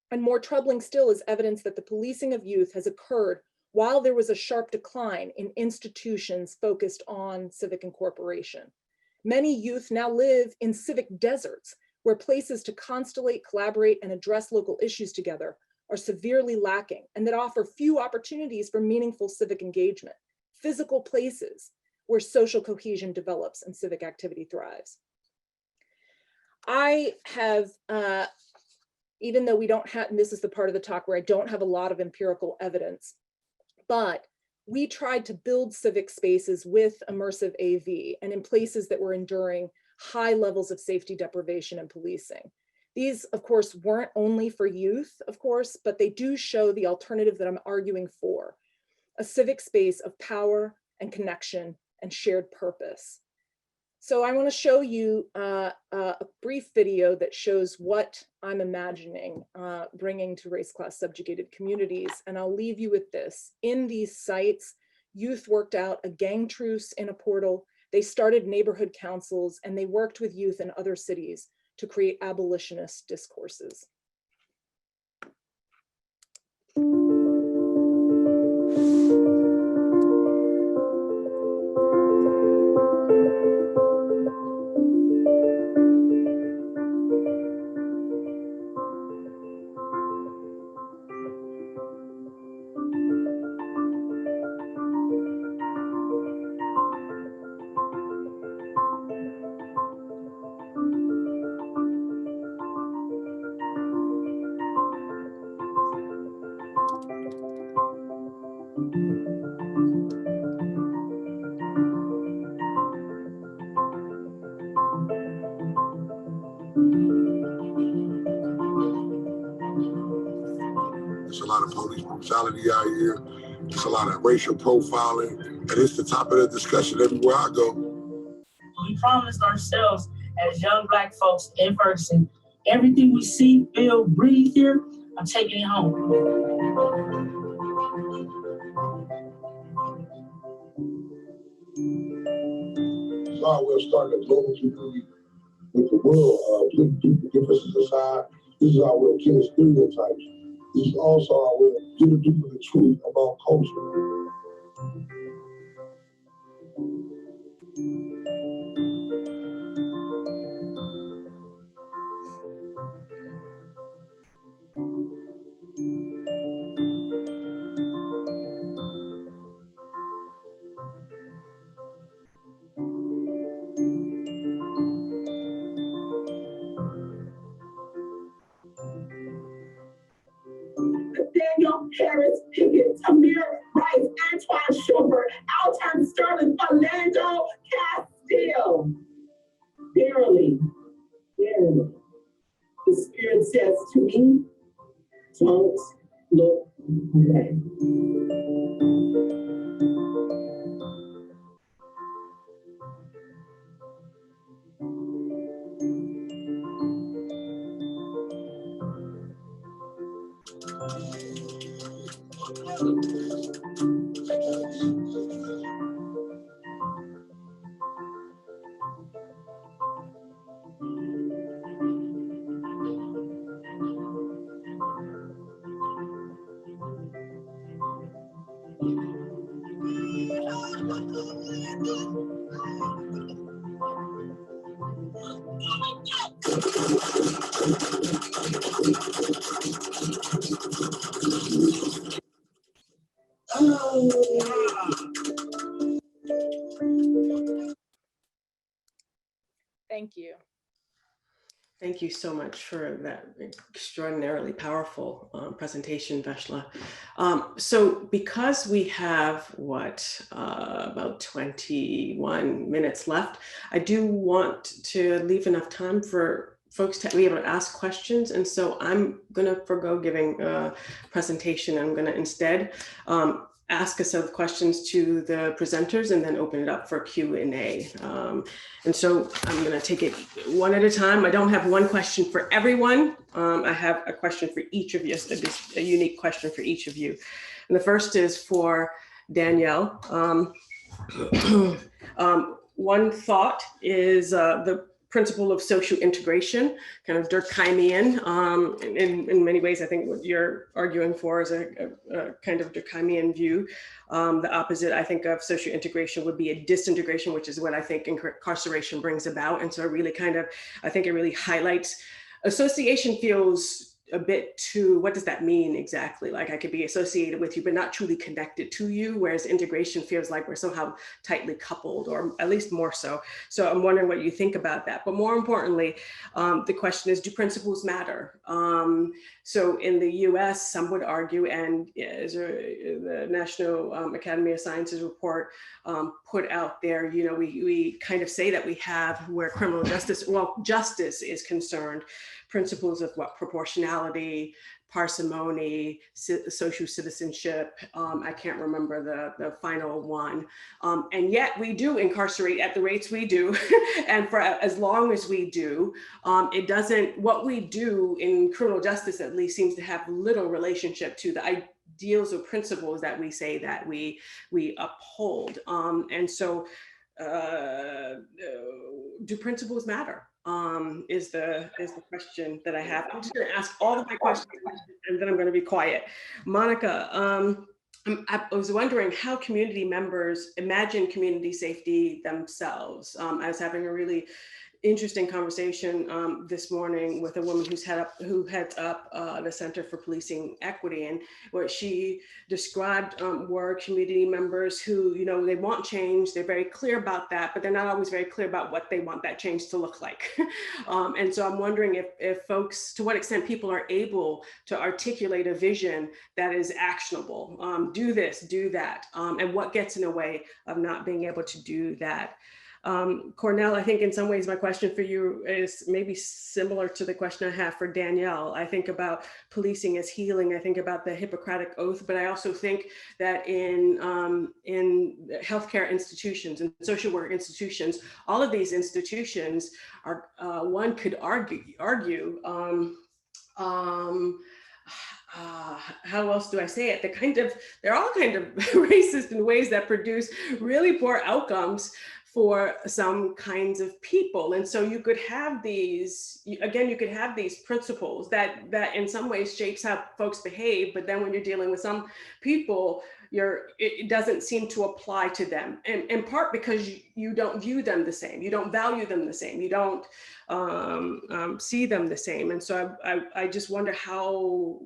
And more troubling still is evidence that the policing of youth has occurred while there was a sharp decline in institutions focused on civic incorporation. Many youth now live in civic deserts where places to constellate, collaborate, and address local issues together are severely lacking and that offer few opportunities for meaningful civic engagement, physical places where social cohesion develops and civic activity thrives. I have, even though we don't have, and this is the part of the talk where I don't have a lot of empirical evidence, but we tried to build civic spaces with immersive AV and in places that were enduring high levels of safety deprivation and policing. These, of course, weren't only for youth, of course, but they do show the alternative that I'm arguing for, a civic space of power and connection and shared purpose. So I want to show you a brief video that shows what I'm imagining bringing to race-class subjugated communities. And I'll leave you with this. In these sites, youth worked out a gang truce in a portal. They started neighborhood councils, and they worked with youth in other cities to create abolitionist discourses. There's a lot of police brutality out here. There's a lot of racial profiling, and it's the top of the discussion everywhere I go. We promised ourselves as young Black folks in Ferguson, everything we see, feel, breathe here, I'm taking it home. So we're starting a global community with the world, putting people differences aside. This is our way of killing stereotypes. This is also our way of giving people the truth about culture. Daniel Harris Pickett, Tamir Rice, Antoine Shorter, Alton Sterling, Orlando Castile. Verily, verily, the Spirit says to me, don't look away. Thank you. Thank you so much for that extraordinarily powerful presentation, Veshla. So because we have about 21 minutes left, I do want to leave enough time for folks to be able to ask questions. And so I'm going to forgo giving a presentation. I'm going to instead ask a set of questions to the presenters and then open it up for Q&A. And so I'm going to take it one at a time. I don't have one question for everyone. I have a question for each of you, a unique question for each of you. And the first is for Danielle. One thought is the principle of social integration, kind of Durkheimian. In many ways, I think what you're arguing for is a kind of Durkheimian view. The opposite, I think, of social integration would be a disintegration, which is what I think incarceration brings about. And so it really I think it really highlights, association feels a bit too, what does that mean exactly? Like I could be associated with you, but not truly connected to you, whereas integration feels like we're somehow tightly coupled, or at least more so. So I'm wondering what you think about that. But more importantly, the question is, do principles matter? So in the US, some would argue, and the National Academy of Sciences report put out there, you know, we kind of say that we have, where criminal justice, well, justice is concerned, principles of proportionality, parsimony, social citizenship. I can't remember the final one. And yet we do incarcerate at the rates we do. And for as long as we do, it doesn't, what we do in criminal justice at least seems to have little relationship to the ideals or principles that we say that we uphold. And so do principles matter? Is the question that I have. I'm just going to ask all of my questions and then I'm going to be quiet. Monica, I was wondering how community members imagine community safety themselves. I was having a really interesting conversation this morning with a woman who heads up the Center for Policing Equity, and what she described were community members who, you know, they want change, they're very clear about that, but they're not always very clear about what they want that change to look like. And so I'm wondering if folks, to what extent people are able to articulate a vision that is actionable, do this, do that, and what gets in the way of not being able to do that. Cornell, I think in some ways my question for you is maybe similar to the question I have for Danielle. I think about policing as healing. I think about the Hippocratic Oath, but I also think that in healthcare institutions and social work institutions, all of these institutions are, one could argue how else do I say it? They're all kind of racist in ways that produce really poor outcomes for some kinds of people. And so you could have these, again, you could have these principles that in some ways shapes how folks behave, but then when you're dealing with some people, it doesn't seem to apply to them, and in part because you don't view them the same, you don't value them the same, you don't see them the same. And so I just wonder how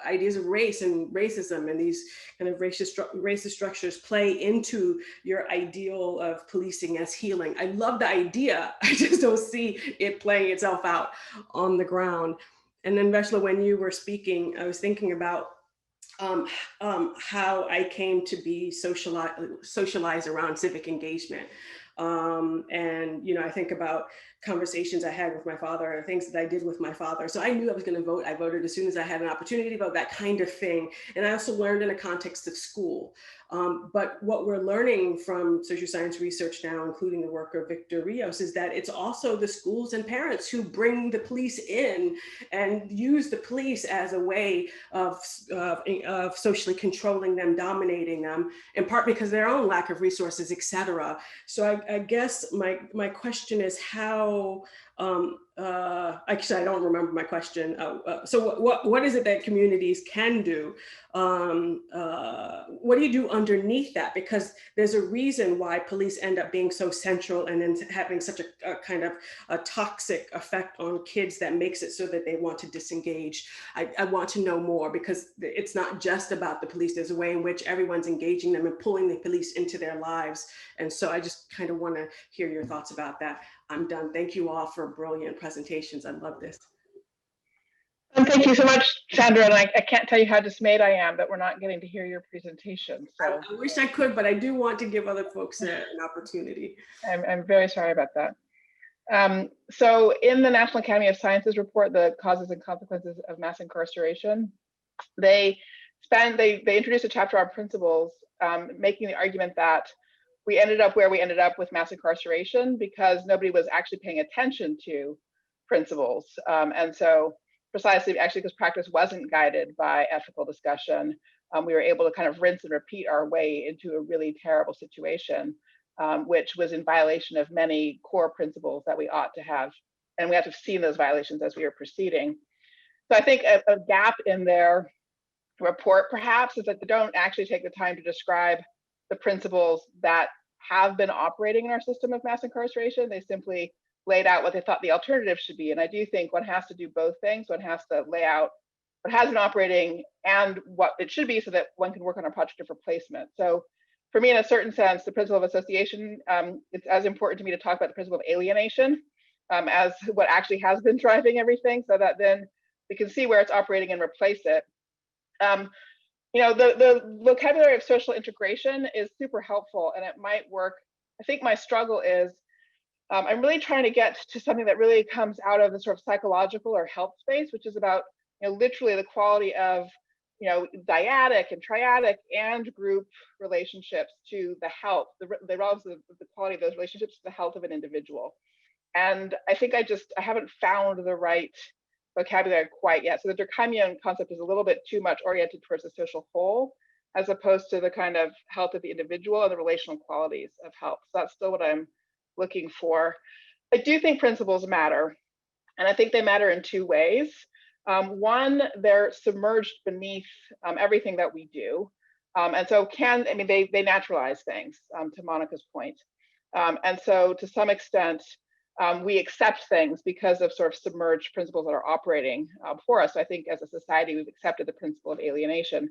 ideas of race and racism and these kind of racist structures play into your ideal of policing as healing. I love the idea, I just don't see it playing itself out on the ground. And then Veshla, when you were speaking, I was thinking about how I came to be socialized around civic engagement. And, I think about conversations I had with my father and things that I did with my father. So I knew I was going to vote. I voted as soon as I had an opportunity to vote, that kind of thing. And I also learned in a context of school. But what we're learning from social science research now, including the work of Victor Rios, is that it's also the schools and parents who bring the police in and use the police as a way of socially controlling them, dominating them, in part because of their own lack of resources, et cetera. So I guess my question is how, actually, I don't remember my question. So what is it that communities can do? What do you do underneath that? Because there's a reason why police end up being so central and then having such a kind of a toxic effect on kids that makes it so that they want to disengage. I want to know more, because it's not just about the police. There's a way in which everyone's engaging them and pulling the police into their lives. And so I just kind of want to hear your thoughts about that. I'm done. Thank you all for brilliant presentations. I love this. Thank you so much, Sandra. And I can't tell you how dismayed I am that we're not getting to hear your presentation. So I wish I could, but I do want to give other folks an opportunity. I'm very sorry about that. So in the National Academy of Sciences report, the causes and consequences of mass incarceration, they introduced a chapter on principles, making the argument that we ended up where we ended up with mass incarceration because nobody was actually paying attention to principles. And so precisely actually because practice wasn't guided by ethical discussion, we were able to kind of rinse and repeat our way into a really terrible situation, which was in violation of many core principles that we ought to have. And we have to have seen those violations as we are proceeding. So I think a gap in their report perhaps is that they don't actually take the time to describe the principles that have been operating in our system of mass incarceration. They simply laid out what they thought the alternative should be. And I do think one has to do both things. One has to lay out what has been operating and what it should be so that one can work on a project of replacement. So for me, in a certain sense, the principle of association, it's as important to me to talk about the principle of alienation as what actually has been driving everything, so that then we can see where it's operating and replace it. The vocabulary of social integration is super helpful and it might work. I think my struggle is I'm really trying to get to something that really comes out of the sort of psychological or health space, which is about literally the quality of dyadic and triadic and group relationships to the health, the relevance of the quality of those relationships to the health of an individual. And I think I haven't found the right vocabulary quite yet. So the Durkheimian concept is a little bit too much oriented towards the social whole, as opposed to the kind of health of the individual and the relational qualities of health. So that's still what I'm looking for. I do think principles matter, and I think they matter in two ways. One, they're submerged beneath everything that we do, and so they naturalize things, to Monica's point, and so to some extent we accept things because of sort of submerged principles that are operating for us. So I think as a society we've accepted the principle of alienation.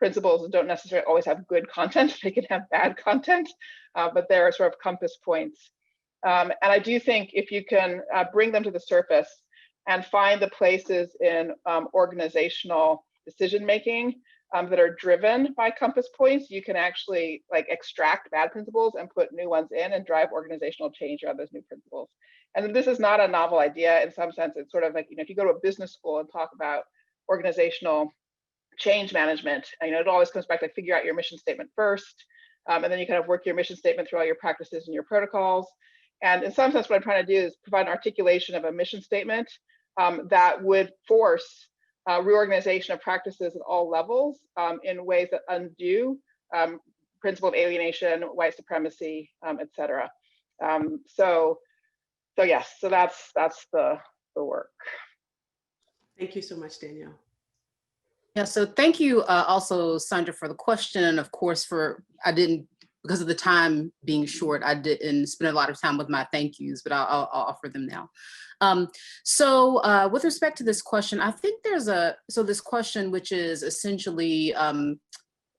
Principles don't necessarily always have good content; they can have bad content, but they're sort of compass points. And I do think if you can bring them to the surface and find the places in organizational decision-making that are driven by compass points, you can actually extract bad principles and put new ones in and drive organizational change around those new principles. And this is not a novel idea. In some sense, it's sort of like, if you go to a business school and talk about organizational change management, it always comes back to figure out your mission statement first, and then you kind of work your mission statement through all your practices and your protocols. And in some sense, what I'm trying to do is provide an articulation of a mission statement that would force reorganization of practices at all levels in ways that undo principle of alienation, white supremacy, et cetera. So yes, so that's the work. Thank you so much, Danielle. Yeah, so thank you also, Sandra, for the question. And of course, because of the time being short, I didn't spend a lot of time with my thank yous, but I'll offer them now. So with respect to this question, I think this question, which is essentially,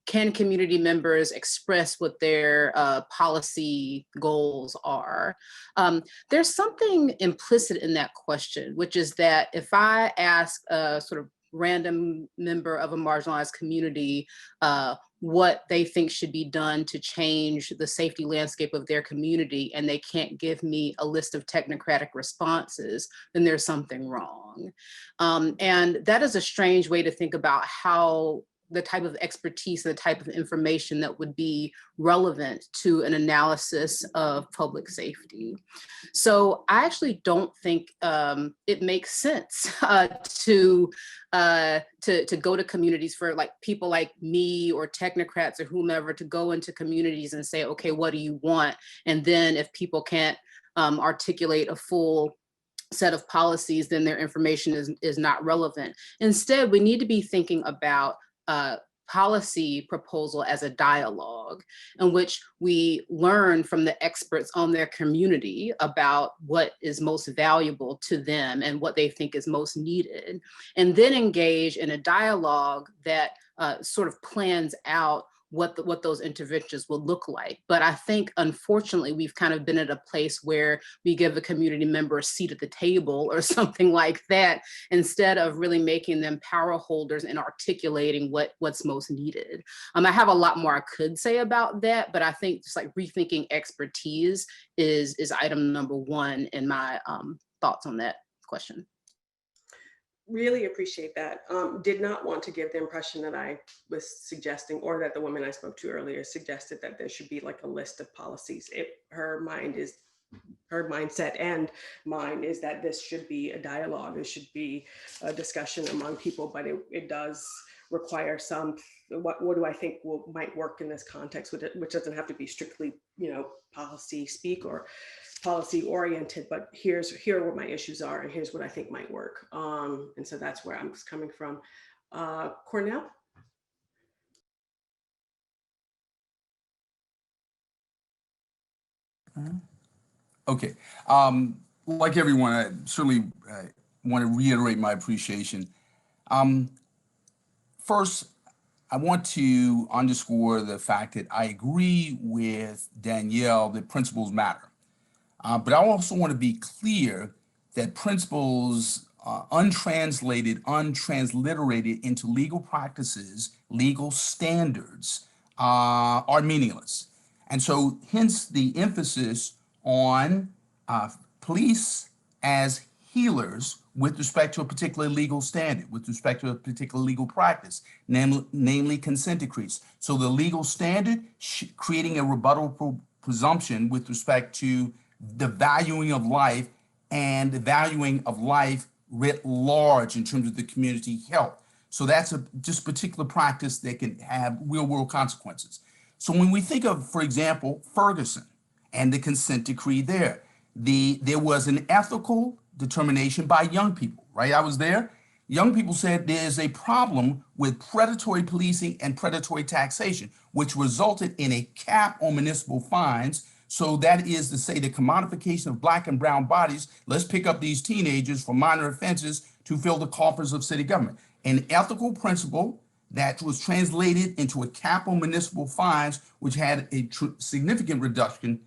can community members express what their policy goals are? There's something implicit in that question, which is that if I ask a sort of random member of a marginalized community what they think should be done to change the safety landscape of their community, and they can't give me a list of technocratic responses, then there's something wrong. And that is a strange way to think about how the type of expertise, the type of information that would be relevant to an analysis of public safety. So I actually don't think it makes sense to go to communities for like people like me or technocrats or whomever to go into communities and say, okay, what do you want? And then if people can't articulate a full set of policies, then their information is not relevant. Instead, we need to be thinking about policy proposal as a dialogue in which we learn from the experts on their community about what is most valuable to them and what they think is most needed, and then engage in a dialogue that sort of plans out what those interventions will look like. But I think, unfortunately, we've kind of been at a place where we give a community member a seat at the table or something like that, instead of really making them power holders and articulating what's most needed. I have a lot more I could say about that, but I think just like rethinking expertise is item number one in my thoughts on that question. Really appreciate that. Did not want to give the impression that I was suggesting, or that the woman I spoke to earlier suggested, that there should be like a list of policies. Her mindset and mine is that this should be a dialogue. It should be a discussion among people, but it does require some, what do I think might work in this context, which doesn't have to be strictly, policy speak or policy oriented, but here are where my issues are, and here's what I think might work. And so that's where I'm coming from. Cornell? Okay. Like everyone, I certainly want to reiterate my appreciation. First, I want to underscore the fact that I agree with Danielle that principles matter. But I also want to be clear that principles untranslated, untransliterated into legal practices, legal standards are meaningless. And so hence the emphasis on police as healers with respect to a particular legal standard, with respect to a particular legal practice, namely consent decrees. So the legal standard creating a rebuttable presumption with respect to the valuing of life and the valuing of life writ large in terms of the community health. So that's just particular practice that can have real world consequences. So when we think of, for example, Ferguson and the consent decree there was an ethical determination by young people, right? I was there. Young people said there's a problem with predatory policing and predatory taxation, which resulted in a cap on municipal fines. So that is to say the commodification of Black and brown bodies. Let's pick up these teenagers for minor offenses to fill the coffers of city government. An ethical principle that was translated into a cap on municipal fines, which had a significant reduction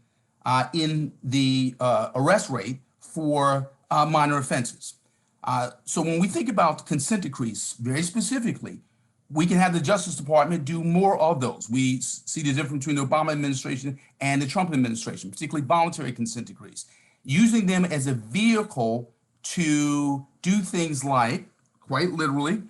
in the arrest rate for minor offenses. So when we think about consent decrees, very specifically, we can have the Justice Department do more of those. We see the difference between the Obama administration and the Trump administration, particularly voluntary consent decrees, using them as a vehicle to do things like, quite literally,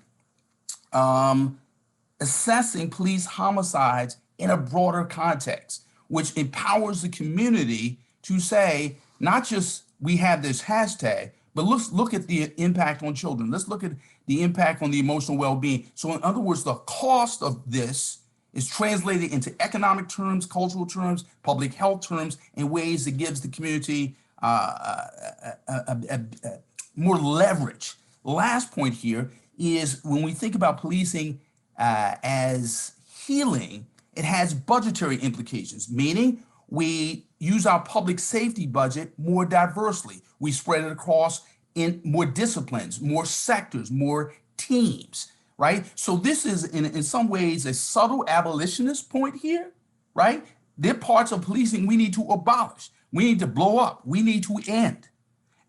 assessing police homicides in a broader context, which empowers the community to say, not just we have this hashtag, but let's look at the impact on children. Let's look at the impact on the emotional well-being. So in other words, the cost of this is translated into economic terms, cultural terms, public health terms, in ways that gives the community more leverage. Last point here is when we think about policing as healing, it has budgetary implications, meaning we use our public safety budget more diversely. We spread it across in more disciplines, more sectors, more teams, right? So this is in some ways a subtle abolitionist point here, right? There are parts of policing we need to abolish. We need to blow up. We need to end.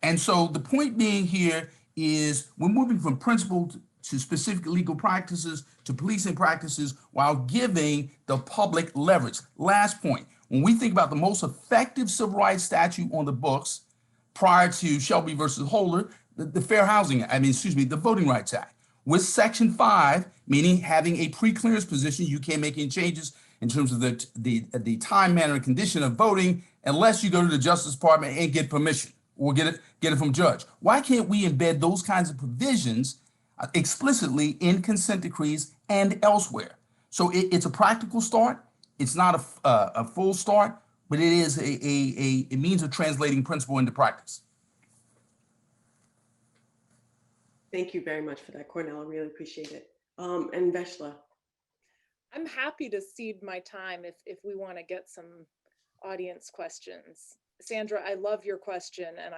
And so the point being here is we're moving from principle to specific legal practices to policing practices while giving the public leverage. Last point, when we think about the most effective civil rights statute on the books prior to Shelby versus Holder, the the Voting Rights Act, with Section 5, meaning having a pre-clearance position, you can't make any changes in terms of the time, manner, and condition of voting unless you go to the Justice Department and get permission or get it from judge. Why can't we embed those kinds of provisions explicitly in consent decrees and elsewhere? So it's a practical start. It's not a full start, but it is a means of translating principle into practice. Thank you very much for that, Cornell. I really appreciate it. And Veshla. I'm happy to cede my time if we want to get some audience questions. Sandra, I love your question, and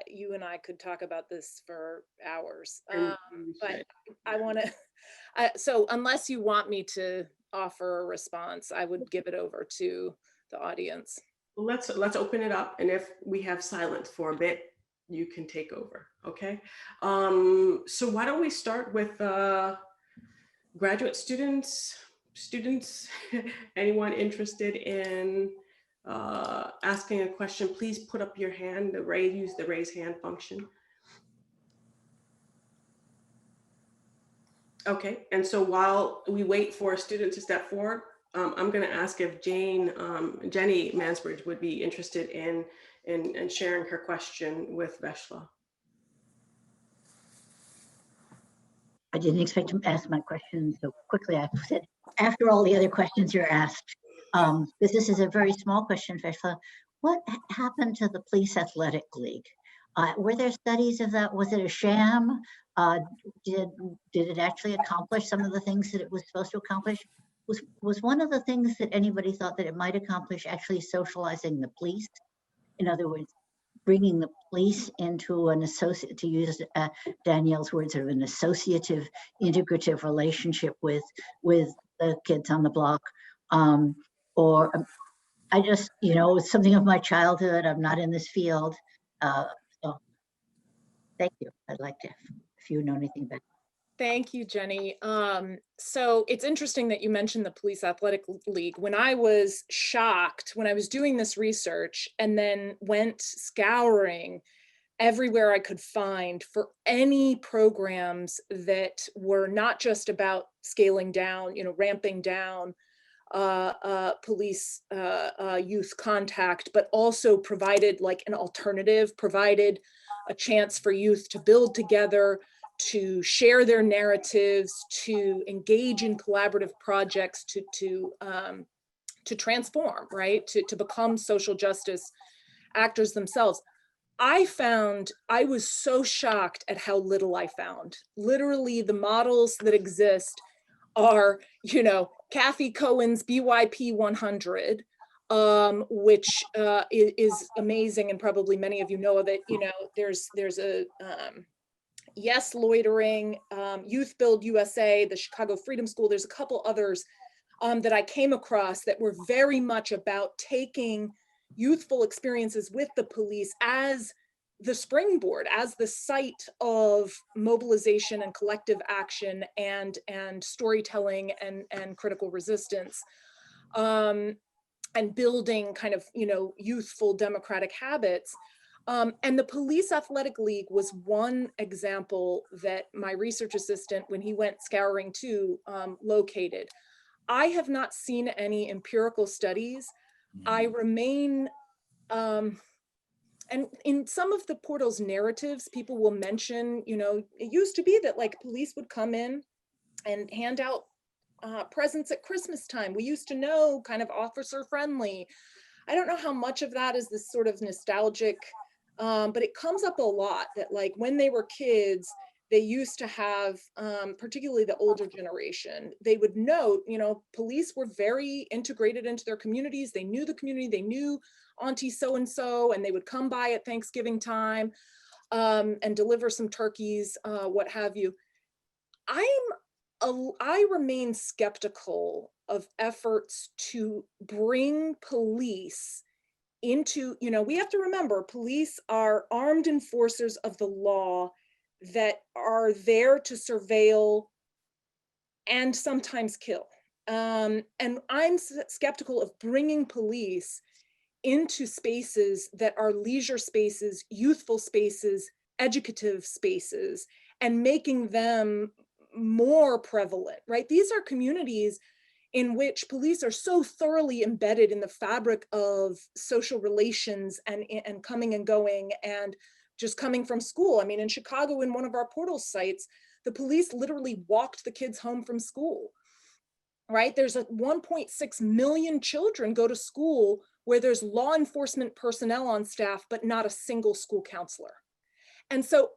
you and I could talk about this for hours. But I want to. So unless you want me to offer a response, I would give it over to the audience. Well, let's open it up, and if we have silence for a bit, you can take over. Okay. So why don't we start with graduate students, anyone interested in asking a question, please put up your hand, use the raise hand function. Okay, and so while we wait for a student to step forward, I'm going to ask if Jenny Mansbridge would be interested in sharing her question with Veshla. I didn't expect to ask my question so quickly. I said, after all the other questions you're asked, because this is a very small question, Veshla, what happened to the Police Athletic League? Were there studies of that? Was it a sham? Did it actually accomplish some of the things that it was supposed to accomplish? Was one of the things that anybody thought that it might accomplish actually socializing the police? In other words, bringing the police into an associate, to use Danielle's words, of an associative, integrative relationship with the kids on the block. Or I just, it's something of my childhood. I'm not in this field. So thank you. I'd like to, if you know anything about it. Thank you, Jenny. So it's interesting that you mentioned the Police Athletic League. When I was shocked, when I was doing this research and then went scouring everywhere I could find for any programs that were not just about scaling down, ramping down police youth contact, but also provided like an alternative, provided a chance for youth to build together, to share their narratives, to engage in collaborative projects, to transform, right? To become social justice actors themselves. I was so shocked at how little I found. Literally, the models that exist are, Kathy Cohen's BYP 100, which is amazing, and probably many of you know of it. There's a Yes Loitering, Youth Build USA, the Chicago Freedom School. There's a couple others that I came across that were very much about taking youthful experiences with the police as the springboard, as the site of mobilization and collective action and storytelling and critical resistance, and building kind of, youthful democratic habits. And the Police Athletic League was one example that my research assistant, when he went scouring too, located. I have not seen any empirical studies. I remain, and in some of the portal's narratives, people will mention, it used to be that like police would come in and hand out presents at Christmas time. We used to know kind of officer friendly. I don't know how much of that is this sort of nostalgic, but it comes up a lot that like when they were kids, they used to have, particularly the older generation, they would note, you know, police were very integrated into their communities. They knew the community, they knew Auntie so-and-so, and they would come by at Thanksgiving time and deliver some turkeys, what have you. I remain skeptical of efforts to bring police into, you know, we have to remember police are armed enforcers of the law that are there to surveil and sometimes kill. And I'm skeptical of bringing police into spaces that are leisure spaces, youthful spaces, educative spaces, and making them more prevalent, right? These are communities in which police are so thoroughly embedded in the fabric of social relations and coming and going and just coming from school. I mean, in Chicago, in one of our portal sites, the police literally walked the kids home from school, right? There's 1.6 million children go to school where there's law enforcement personnel on staff, but not a single school counselor. And so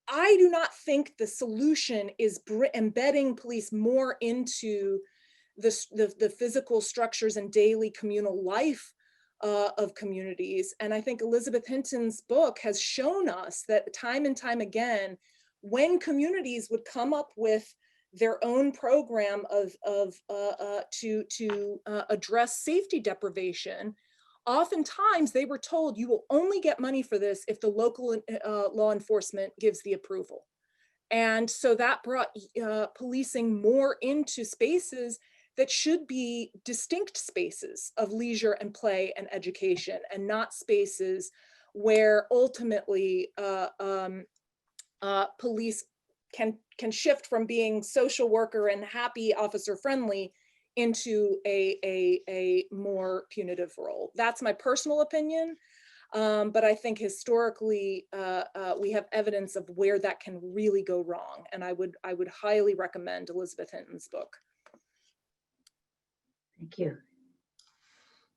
I do not think the solution is embedding police more into the physical structures and daily communal life of communities. And I think Elizabeth Hinton's book has shown us that time and time again, when communities would come up with their own program to address safety deprivation, oftentimes they were told you will only get money for this if the local law enforcement gives the approval. And so that brought policing more into spaces that should be distinct spaces of leisure and play and education, and not spaces where ultimately police can shift from being social worker and happy officer friendly into a more punitive role. That's my personal opinion. But I think historically, we have evidence of where that can really go wrong. And I would highly recommend Elizabeth Hinton's book. Thank you.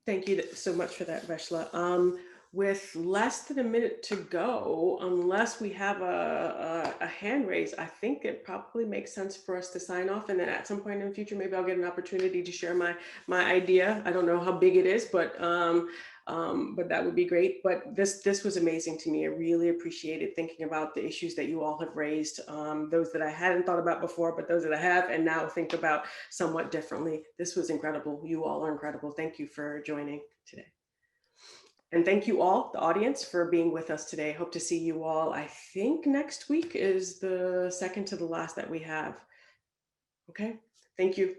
Thank you so much for that, Veshla. With less than a minute to go, unless we have a hand raise, I think it probably makes sense for us to sign off. And then at some point in the future, maybe I'll get an opportunity to share my idea. I don't know how big it is, but that would be great. But this was amazing to me. I really appreciated thinking about the issues that you all have raised, those that I hadn't thought about before, but those that I have and now think about somewhat differently. This was incredible. You all are incredible. Thank you for joining today. And thank you all, the audience, for being with us today. Hope to see you all. I think next week is the second to the last that we have. Okay, thank you.